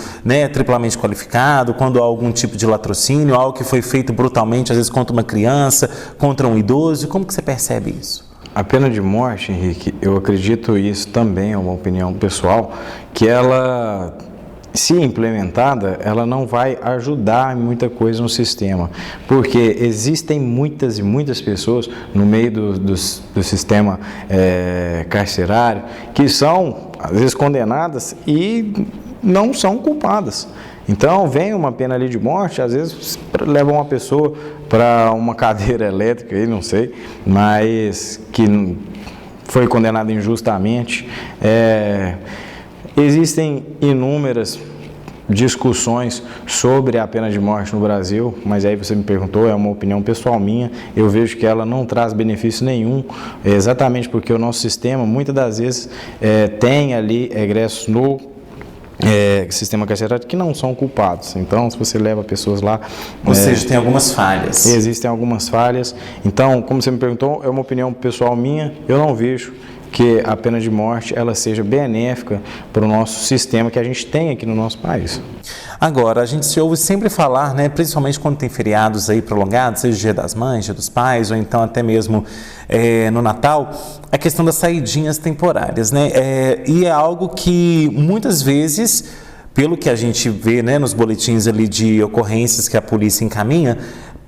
triplamente qualificado, quando há algum tipo de latrocínio, algo que foi feito brutalmente, às vezes contra uma criança, contra um idoso? Como que você percebe isso? A pena de morte, Henrique, eu acredito isso também, é uma opinião pessoal, que ela, se implementada, ela não vai ajudar em muita coisa no sistema, porque existem muitas e muitas pessoas no meio do sistema carcerário que são, às vezes, condenadas e não são culpadas. Então, vem uma pena ali de morte, às vezes leva uma pessoa para uma cadeira elétrica, não sei, mas que foi condenada injustamente. Existem inúmeras discussões sobre a pena de morte no Brasil, mas aí você me perguntou, é uma opinião pessoal minha, eu vejo que ela não traz benefício nenhum, exatamente porque o nosso sistema, muitas das vezes, tem ali egressos no sistema carcerário que não são culpados. Então, se você leva pessoas lá... Ou seja, tem algumas falhas. Existem algumas falhas. Então, como você me perguntou, é uma opinião pessoal minha, eu não vejo que a pena de morte ela seja benéfica para o nosso sistema que a gente tem aqui no nosso país. Agora, a gente se ouve sempre falar, principalmente quando tem feriados aí prolongados, seja o Dia das Mães, Dia dos Pais, ou então até mesmo no Natal, a questão das saidinhas temporárias, e é algo que muitas vezes, pelo que a gente vê, nos boletins ali de ocorrências que a polícia encaminha,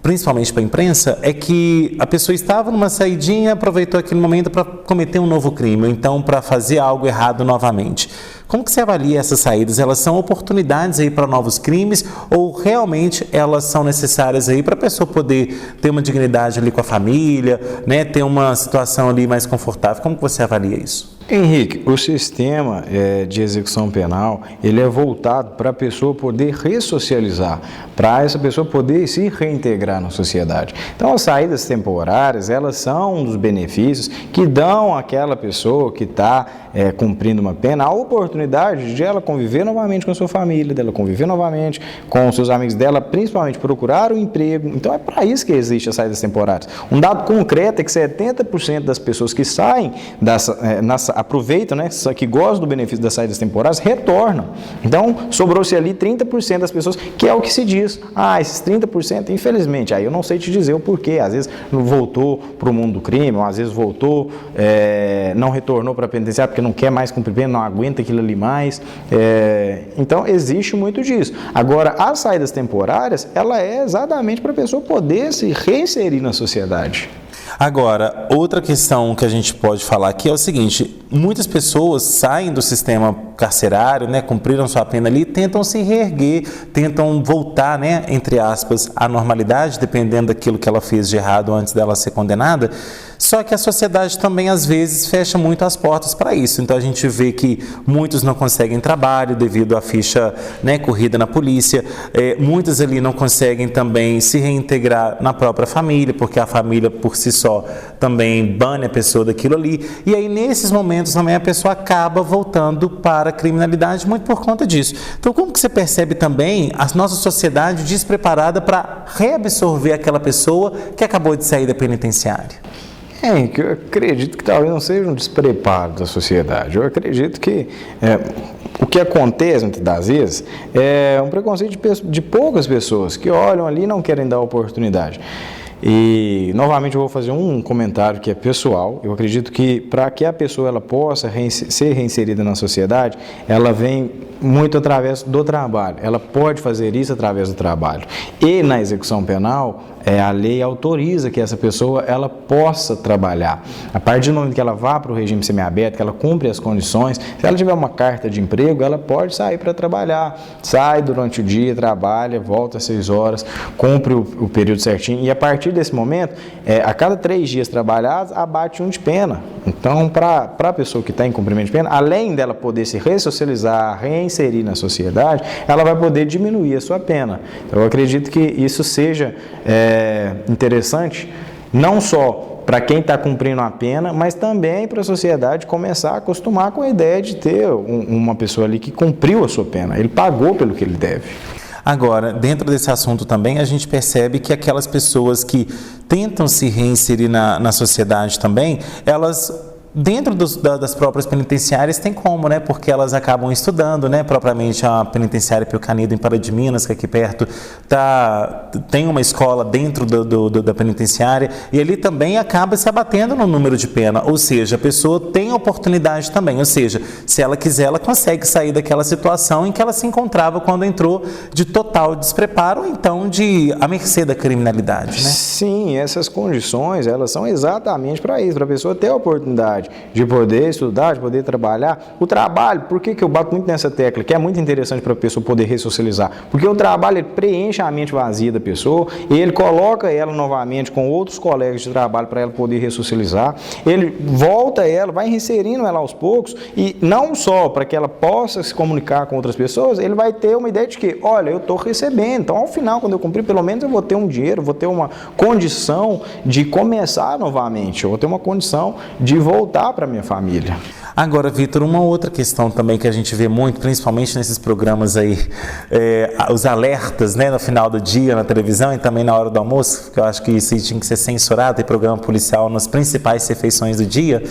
principalmente para a imprensa, é que a pessoa estava numa saidinha, aproveitou aquele momento para cometer um novo crime, ou então para fazer algo errado novamente. Como que você avalia essas saídas? Elas são oportunidades aí para novos crimes ou realmente elas são necessárias aí para a pessoa poder ter uma dignidade ali com a família, né, ter uma situação ali mais confortável? Como que você avalia isso? Henrique, o sistema de execução penal, ele é voltado para a pessoa poder ressocializar, para essa pessoa poder se reintegrar na sociedade. Então, as saídas temporárias, elas são um dos benefícios que dão àquela pessoa que está cumprindo uma pena a oportunidade de ela conviver novamente com a sua família, dela conviver novamente com os seus amigos dela, principalmente procurar um emprego. Então, é para isso que existem as saídas temporárias. Um dado concreto é que 70% das pessoas que saem aproveitam, né, que gostam do benefício das saídas temporárias, retornam. Então, sobrou-se ali 30% das pessoas, que é o que se diz. Esses 30%, infelizmente, aí eu não sei te dizer o porquê. Às vezes voltou para o mundo do crime, ou às vezes voltou, não retornou para a penitenciária porque não quer mais cumprir pena, não aguenta aquilo ali mais. Então, existe muito disso. Agora, as saídas temporárias, ela é exatamente para a pessoa poder se reinserir na sociedade. Agora, outra questão que a gente pode falar aqui é o seguinte: muitas pessoas saem do sistema carcerário, né, cumpriram sua pena ali, tentam se reerguer, tentam voltar, né, entre aspas, à normalidade, dependendo daquilo que ela fez de errado antes dela ser condenada. Só que a sociedade também, às vezes, fecha muito as portas para isso. Então, a gente vê que muitos não conseguem trabalho devido à ficha, né, corrida na polícia. Muitos ali não conseguem também se reintegrar na própria família, porque a família, por si só, também bane a pessoa daquilo ali. E aí, nesses momentos, também a pessoa acaba voltando para a criminalidade muito por conta disso. Então, como que você percebe também a nossa sociedade despreparada para reabsorver aquela pessoa que acabou de sair da penitenciária? Eu acredito que talvez não seja um despreparo da sociedade. Eu acredito que o que acontece, muitas das vezes, é um preconceito de poucas pessoas que olham ali e não querem dar oportunidade. E, novamente, eu vou fazer um comentário que é pessoal. Eu acredito que, para que a pessoa ela possa ser reinserida na sociedade, ela vem muito através do trabalho. Ela pode fazer isso através do trabalho. E, na execução penal, a lei autoriza que essa pessoa ela possa trabalhar. A partir do momento que ela vá para o regime semiaberto, que ela cumpre as condições, se ela tiver uma carta de emprego, ela pode sair para trabalhar. Sai durante o dia, trabalha, volta às 6 horas, cumpre o período certinho. E, a partir desse momento, a cada 3 dias trabalhados, abate 1 de pena. Então, para a pessoa que está em cumprimento de pena, além dela poder se ressocializar, reinserir na sociedade, ela vai poder diminuir a sua pena. Então, eu acredito que isso seja interessante, não só para quem está cumprindo a pena, mas também para a sociedade começar a acostumar com a ideia de ter uma pessoa ali que cumpriu a sua pena, ele pagou pelo que ele deve. Agora, dentro desse assunto também, a gente percebe que aquelas pessoas que tentam se reinserir na sociedade também, elas, dentro das próprias penitenciárias, tem como, né? Porque elas acabam estudando, né? Propriamente a penitenciária Pio Canedo, em Pará de Minas, que aqui perto tem uma escola dentro da penitenciária, e ali também acaba se abatendo no número de pena, ou seja, a pessoa tem oportunidade também, ou seja, se ela quiser, ela consegue sair daquela situação em que ela se encontrava quando entrou de total despreparo, ou então à mercê da criminalidade, né? Sim, essas condições, elas são exatamente para isso, para a pessoa ter a oportunidade de poder estudar, de poder trabalhar. O trabalho, por que eu bato muito nessa tecla, que é muito interessante para a pessoa poder ressocializar? Porque o trabalho ele preenche a mente vazia da pessoa e ele coloca ela novamente com outros colegas de trabalho para ela poder ressocializar. Ele volta ela, vai reinserindo ela aos poucos e não só para que ela possa se comunicar com outras pessoas, ele vai ter uma ideia de que, olha, eu estou recebendo, então ao final, quando eu cumprir, pelo menos eu vou ter um dinheiro, vou ter uma condição de começar novamente, eu vou ter uma condição de voltar para minha família. Agora, Vitor, uma outra questão também que a gente vê muito, principalmente nesses programas aí, os alertas, né, no final do dia na televisão e também na hora do almoço, que eu acho que isso tinha que ser censurado, tem programa policial nas principais refeições do dia,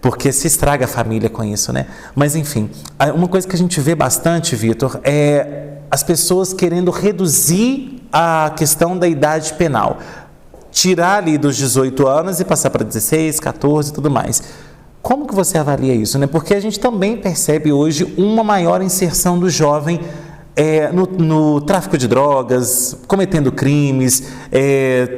porque se estraga a família com isso, né? Mas, enfim, uma coisa que a gente vê bastante, Vitor, é as pessoas querendo reduzir a questão da idade penal. Tirar ali dos 18 anos e passar para 16, 14 e tudo mais. Como que você avalia isso, né? Porque a gente também percebe hoje uma maior inserção do jovem no tráfico de drogas, cometendo crimes,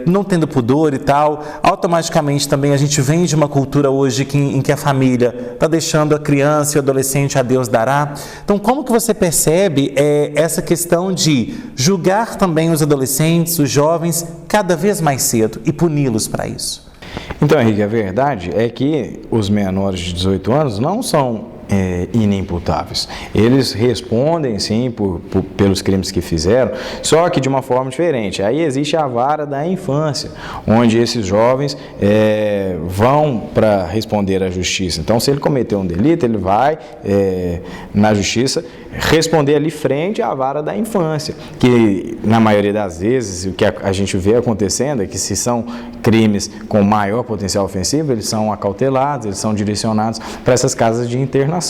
não tendo pudor e tal, automaticamente também a gente vem de uma cultura hoje em que a família está deixando a criança e o adolescente a Deus dará. Então, como que você percebe essa questão de julgar também os adolescentes, os jovens, cada vez mais cedo e puni-los para isso? Então, Henrique, a verdade é que os menores de 18 anos não são inimputáveis. Eles respondem, sim, pelos crimes que fizeram, só que de uma forma diferente. Aí existe a vara da infância, onde esses jovens vão para responder à justiça. Então, se ele cometeu um delito, ele vai na justiça responder ali frente à vara da infância, que na maioria das vezes o que a gente vê acontecendo é que, se são crimes com maior potencial ofensivo, eles são acautelados, eles são direcionados para essas casas de internação.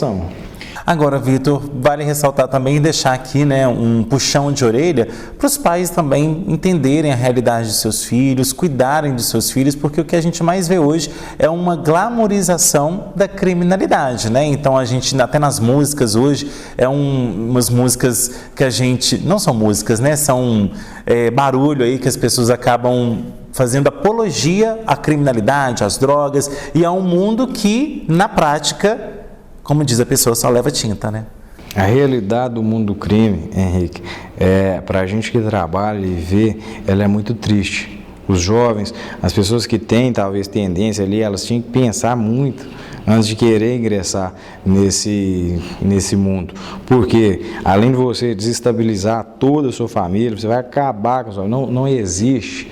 Agora, Vitor, vale ressaltar também e deixar aqui, um puxão de orelha para os pais também entenderem a realidade de seus filhos, cuidarem de seus filhos, porque o que a gente mais vê hoje é uma glamorização da criminalidade, Então, a gente, até nas músicas hoje, umas músicas que a gente, não são músicas, são barulho aí que as pessoas acabam fazendo apologia à criminalidade, às drogas, e a um mundo que, na prática, como diz a pessoa, só leva tinta, A realidade do mundo do crime, Henrique, para a gente que trabalha e vê, ela é muito triste. Os jovens, as pessoas que têm talvez tendência ali, elas tinham que pensar muito antes de querer ingressar nesse mundo. Porque, além de você desestabilizar toda a sua família, você vai acabar com a sua... Não existe.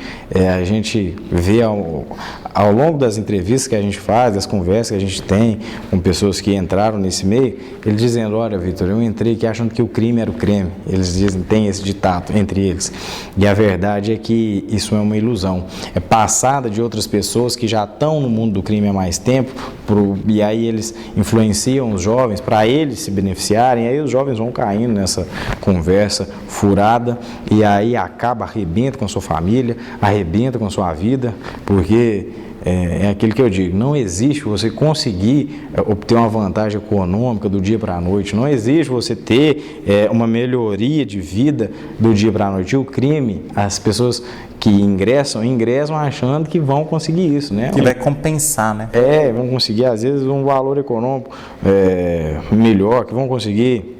A gente vê ao longo das entrevistas que a gente faz, das conversas que a gente tem com pessoas que entraram nesse meio, eles dizendo: olha, Vitor, eu entrei aqui achando que o crime era o crime. Eles dizem, tem esse ditado entre eles. E a verdade é que isso é uma ilusão. É passada de outras pessoas que já estão no mundo do crime há mais tempo, e aí eles influenciam os jovens para eles se beneficiarem, e aí os jovens vão caindo nessa conversa furada, e aí arrebenta com a sua família, arrebenta com a sua vida, porque é aquilo que eu digo, não existe você conseguir obter uma vantagem econômica do dia para a noite, não existe você ter uma melhoria de vida do dia para a noite. E o crime, as pessoas que ingressam achando que vão conseguir isso, Que vai compensar, vão conseguir às vezes um valor econômico melhor, que vão conseguir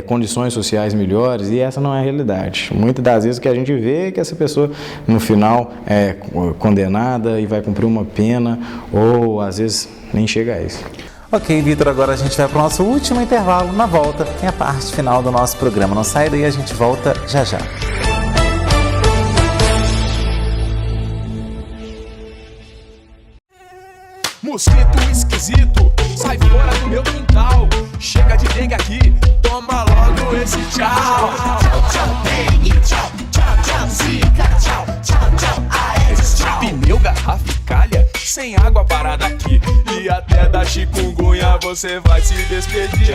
condições sociais melhores, e essa não é a realidade. Muitas das vezes o que a gente vê é que essa pessoa no final é condenada e vai cumprir uma pena, ou às vezes nem chega a isso. Ok, Vitor, agora a gente vai para o nosso último intervalo. Na volta tem a parte final do nosso programa. Não sai daí, a gente volta já já. Mosquito esquisito, sai fora do meu quintal. Chega de dengue aqui, toma logo esse tchau. Tchau, tchau, dengue, tchau, tchau, tchau, zika, tchau, tchau, tchau, aedes, tchau. Pneu, garrafa e calha, sem água parada aqui. E até da chikungunya você vai se despedir.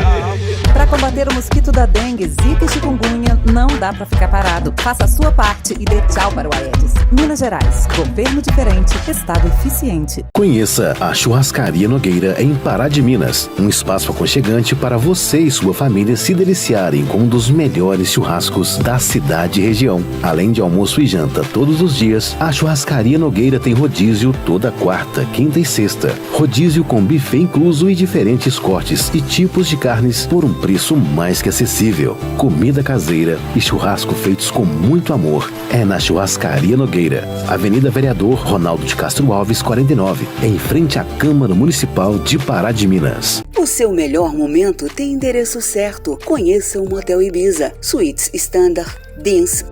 Para combater o mosquito da dengue, zika e chikungunya, não dá pra ficar parado. Faça a sua parte e dê tchau para o Aedes. Minas Gerais, governo diferente, estado eficiente. Conheça a Churrascaria Nogueira em Pará de Minas, um espaço aconchegante para você e sua família se deliciarem com um dos melhores churrascos da cidade e região. Além de almoço e janta todos os dias, a Churrascaria Nogueira tem rodízio toda quarta, quinta e sexta. Rodízio com buffet incluso e diferentes cortes e tipos de carnes por um preço mais que acessível. Comida caseira e churrasco feitos com muito amor é na Churrascaria Nogueira, Avenida Vereador Ronaldo de Castro Alves, 49, em frente à Câmara Municipal de Pará de Minas. O seu melhor momento tem endereço certo. Conheça o Motel Ibiza. Suítes Standard, Dance,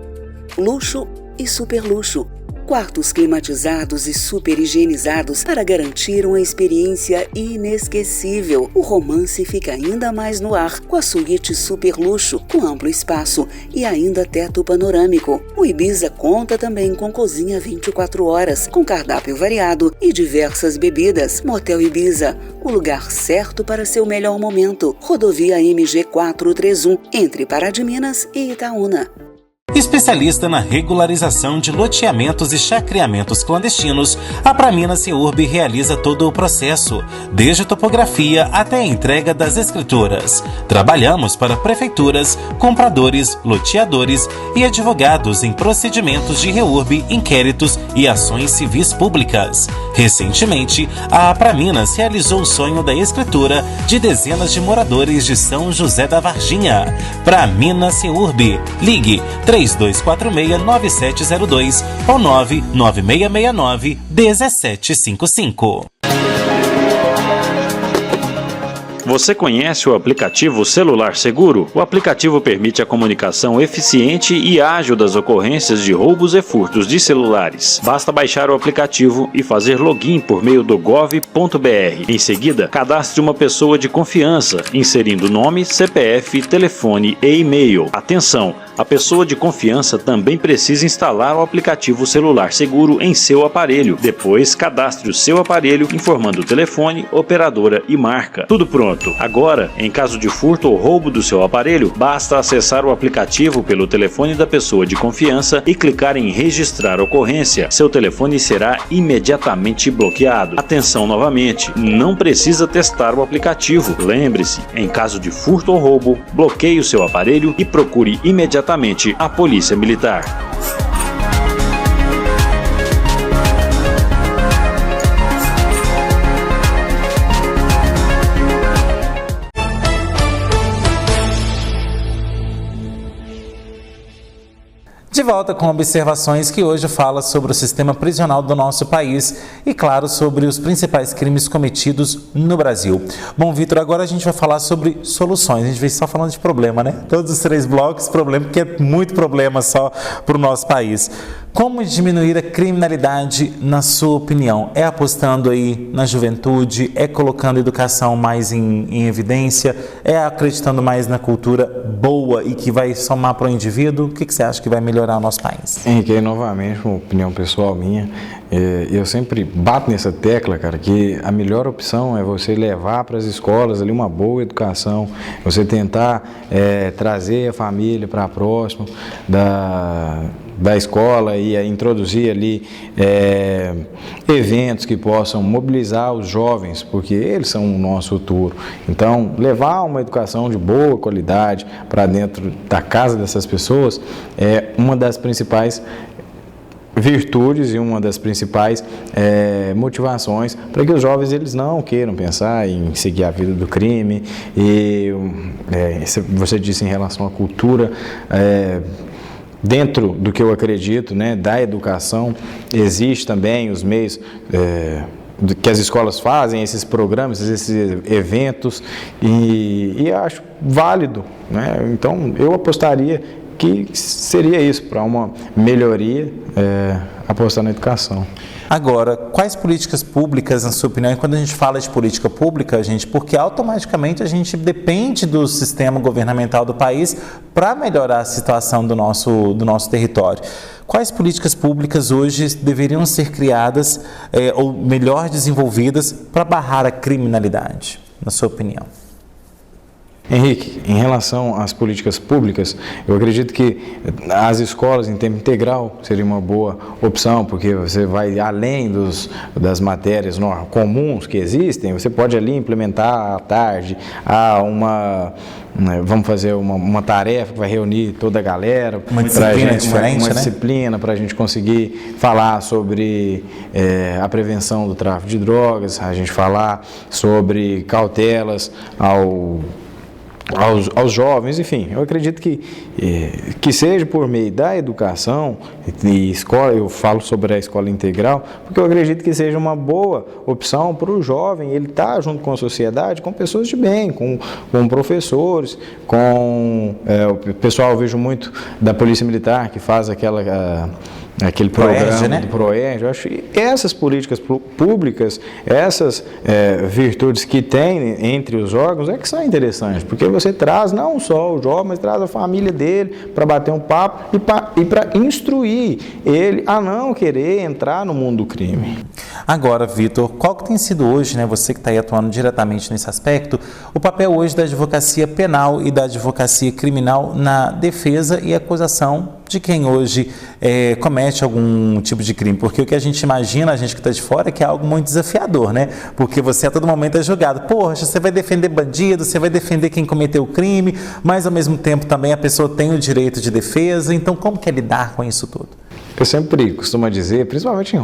luxo e super luxo. Quartos climatizados e super higienizados para garantir uma experiência inesquecível. O romance fica ainda mais no ar com a suíte super luxo, com amplo espaço e ainda teto panorâmico. O Ibiza conta também com cozinha 24 horas, com cardápio variado e diversas bebidas. Motel Ibiza, o lugar certo para seu melhor momento. Rodovia MG 431, entre Pará de Minas e Itaúna. Especialista na regularização de loteamentos e chacreamentos clandestinos, a Praminas CEURB realiza todo o processo, desde a topografia até a entrega das escrituras. Trabalhamos para prefeituras, compradores, loteadores e advogados em procedimentos de REURB, inquéritos e ações civis públicas. Recentemente, a Praminas realizou o sonho da escritura de dezenas de moradores de São José da Varginha. Praminas CEURB. Ligue 3246-9702 ou 99669-1755. Você conhece o aplicativo Celular Seguro? O aplicativo permite a comunicação eficiente e ágil das ocorrências de roubos e furtos de celulares. Basta baixar o aplicativo e fazer login por meio do gov.br. Em seguida, cadastre uma pessoa de confiança, inserindo nome, CPF, telefone e e-mail. Atenção! A pessoa de confiança também precisa instalar o aplicativo Celular Seguro em seu aparelho. Depois, cadastre o seu aparelho informando o telefone, operadora e marca. Tudo pronto. Agora, em caso de furto ou roubo do seu aparelho, basta acessar o aplicativo pelo telefone da pessoa de confiança e clicar em registrar ocorrência. Seu telefone será imediatamente bloqueado. Atenção novamente, não precisa testar o aplicativo. Lembre-se, em caso de furto ou roubo, bloqueie o seu aparelho e procure imediatamente a Polícia Militar. De volta com observações que hoje fala sobre o sistema prisional do nosso país e, claro, sobre os principais crimes cometidos no Brasil. Bom, Vitor, agora a gente vai falar sobre soluções. A gente vem só falando de problema, né? Todos os 3 blocos, problema, porque é muito problema só para o nosso país. Como diminuir a criminalidade, na sua opinião? É apostando aí na juventude? É colocando a educação mais em evidência? É acreditando mais na cultura boa e que vai somar para o indivíduo? O que você acha que vai melhorar o nosso país? Henrique, novamente, uma opinião pessoal minha, eu sempre bato nessa tecla, cara, que a melhor opção é você levar para as escolas ali uma boa educação, você tentar trazer a família para próximo da escola e introduzir ali eventos que possam mobilizar os jovens, porque eles são o nosso futuro. Então, levar uma educação de boa qualidade para dentro da casa dessas pessoas é uma das principais virtudes e uma das principais motivações para que os jovens eles não queiram pensar em seguir a vida do crime. E você disse em relação à cultura, dentro do que eu acredito, né, da educação, existe também os meios que as escolas fazem, esses programas, esses eventos, e acho válido, né? Então, eu apostaria que seria isso, para uma melhoria, apostar na educação. Agora, quais políticas públicas, na sua opinião, e quando a gente fala de política pública, gente, porque automaticamente a gente depende do sistema governamental do país para melhorar a situação do nosso território. Quais políticas públicas hoje deveriam ser criadas ou melhor desenvolvidas para barrar a criminalidade, na sua opinião? Henrique, em relação às políticas públicas, eu acredito que as escolas em tempo integral seria uma boa opção, porque você vai além das matérias comuns que existem, você pode ali implementar à tarde, vamos fazer uma tarefa que vai reunir toda a galera. Uma disciplina diferente, uma disciplina para a gente conseguir falar sobre a prevenção do tráfico de drogas, a gente falar sobre cautelas aos jovens, enfim, eu acredito que seja por meio da educação e escola, eu falo sobre a escola integral, porque eu acredito que seja uma boa opção para o jovem, ele estar junto com a sociedade, com pessoas de bem, com professores, com o pessoal, eu vejo muito da Polícia Militar, que faz aquele programa, né, do PROERD. Eu acho que essas políticas públicas, essas virtudes que tem entre os órgãos é que são interessantes, porque você traz não só o jovem, mas traz a família dele para bater um papo e para instruir ele a não querer entrar no mundo do crime. Agora, Vitor, qual que tem sido hoje, né, você que está aí atuando diretamente nesse aspecto, o papel hoje da advocacia penal e da advocacia criminal na defesa e acusação de quem hoje comete algum tipo de crime? Porque o que a gente imagina, a gente que está de fora, é que é algo muito desafiador, né? Porque você a todo momento é julgado. Poxa, você vai defender bandido, você vai defender quem cometeu o crime, mas ao mesmo tempo também a pessoa tem o direito de defesa. Então, como que é lidar com isso tudo? Eu sempre costumo dizer, principalmente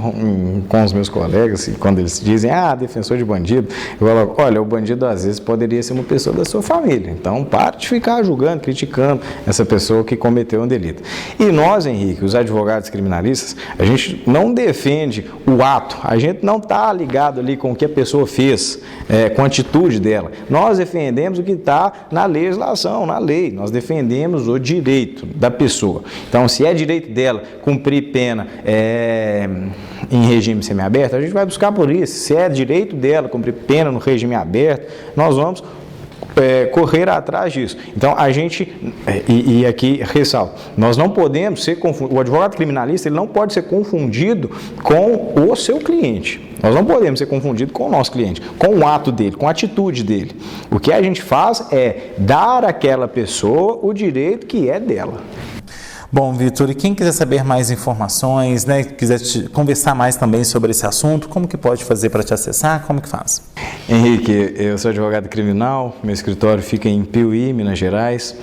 com os meus colegas, quando eles dizem, defensor de bandido, eu falo, olha, o bandido às vezes poderia ser uma pessoa da sua família, então para de ficar julgando, criticando essa pessoa que cometeu um delito. E nós, Henrique, os advogados criminalistas, a gente não defende o ato, a gente não está ligado ali com o que a pessoa fez, com a atitude dela. Nós defendemos o que está na legislação, na lei, nós defendemos o direito da pessoa. Então, se é direito dela cumprir pena em regime semiaberto, a gente vai buscar por isso. Se é direito dela cumprir pena no regime aberto, nós vamos correr atrás disso. Então, a gente, e aqui ressalto, nós não podemos ser confundidos, o advogado criminalista ele não pode ser confundido com o seu cliente. Nós não podemos ser confundidos com o nosso cliente, com o ato dele, com a atitude dele. O que a gente faz é dar àquela pessoa o direito que é dela. Bom, Vitor, e quem quiser saber mais informações, né, quiser conversar mais também sobre esse assunto, como que pode fazer para te acessar? Como que faz? Henrique, eu sou advogado criminal, meu escritório fica em Piuí, Minas Gerais,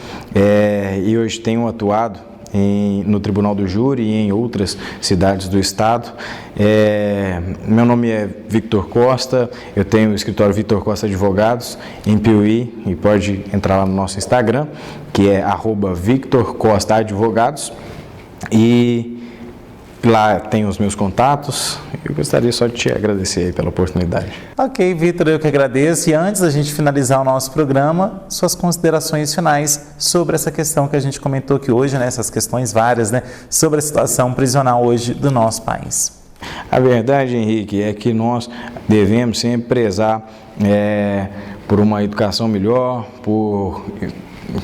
e hoje tenho atuado no Tribunal do Júri e em outras cidades do estado. Meu nome é Victor Costa, eu tenho o escritório Victor Costa Advogados em Piuí, e pode entrar lá no nosso Instagram, que é @VictorCostaAdvogados, e lá tem os meus contatos. Eu gostaria só de te agradecer aí pela oportunidade. Ok, Vitor, eu que agradeço. E antes da gente finalizar o nosso programa, suas considerações finais sobre essa questão que a gente comentou aqui hoje, né? Essas questões várias, né? Sobre a situação prisional hoje do nosso país. A verdade, Henrique, é que nós devemos sempre prezar por uma educação melhor, por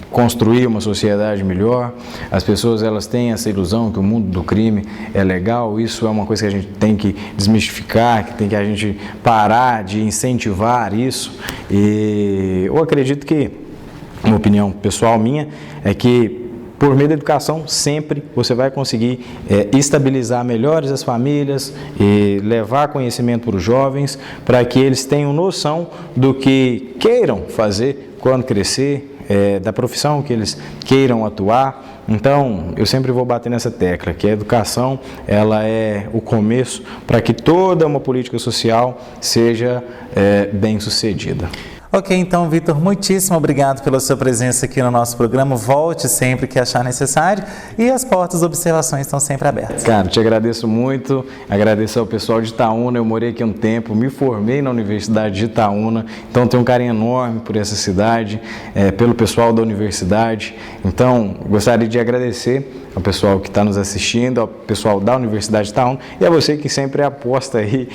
construir uma sociedade melhor. As pessoas elas têm essa ilusão que o mundo do crime é legal. Isso é uma coisa que a gente tem que desmistificar, que a gente parar de incentivar isso. E eu acredito que, uma opinião pessoal minha, é que por meio da educação sempre você vai conseguir estabilizar melhores as famílias e levar conhecimento para os jovens, para que eles tenham noção do que queiram fazer quando crescer, da profissão que eles queiram atuar. Então, eu sempre vou bater nessa tecla, que a educação ela é o começo para que toda uma política social seja bem sucedida. Ok, então, Vitor, muitíssimo obrigado pela sua presença aqui no nosso programa. Volte sempre que achar necessário, e as portas de observações estão sempre abertas. Cara, te agradeço muito, agradeço ao pessoal de Itaúna. Eu morei aqui um tempo, me formei na Universidade de Itaúna, então tenho um carinho enorme por essa cidade, pelo pessoal da universidade. Então, gostaria de agradecer ao pessoal que está nos assistindo, ao pessoal da Universidade de Itaúna e a você que sempre aposta aí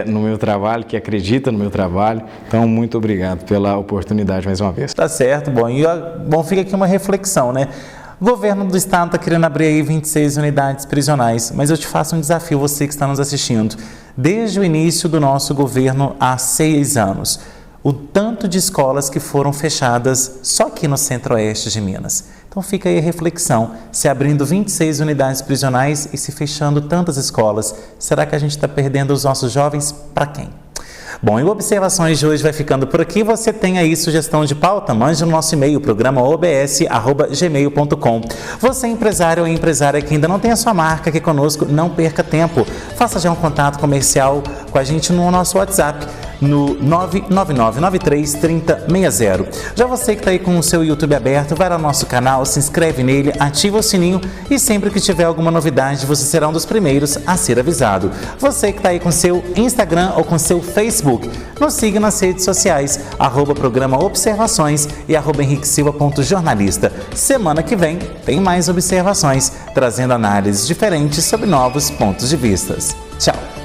no meu trabalho, que acredita no meu trabalho. Então, muito obrigado pela oportunidade mais uma vez. Tá certo, bom, fica aqui uma reflexão, né? O governo do estado está querendo abrir aí 26 unidades prisionais, mas eu te faço um desafio, você que está nos assistindo. Desde o início do nosso governo, há 6 anos, o tanto de escolas que foram fechadas só aqui no centro-oeste de Minas. Então fica aí a reflexão, se abrindo 26 unidades prisionais e se fechando tantas escolas, será que a gente está perdendo os nossos jovens para quem? Bom, e o Observações de hoje vai ficando por aqui. Você tem aí sugestão de pauta? Mande no nosso e-mail, programaobs@gmail.com. Você empresário ou empresária que ainda não tem a sua marca aqui conosco, não perca tempo. Faça já um contato comercial com a gente no nosso WhatsApp, no 999933060. Já você que está aí com o seu YouTube aberto, vai lá no nosso canal, se inscreve nele, ativa o sininho e sempre que tiver alguma novidade, você será um dos primeiros a ser avisado. Você que está aí com seu Instagram ou com seu Facebook, nos siga nas redes sociais, @programa Observações e @henriquesilva.jornalista. Semana que vem tem mais observações, trazendo análises diferentes sobre novos pontos de vista. Tchau!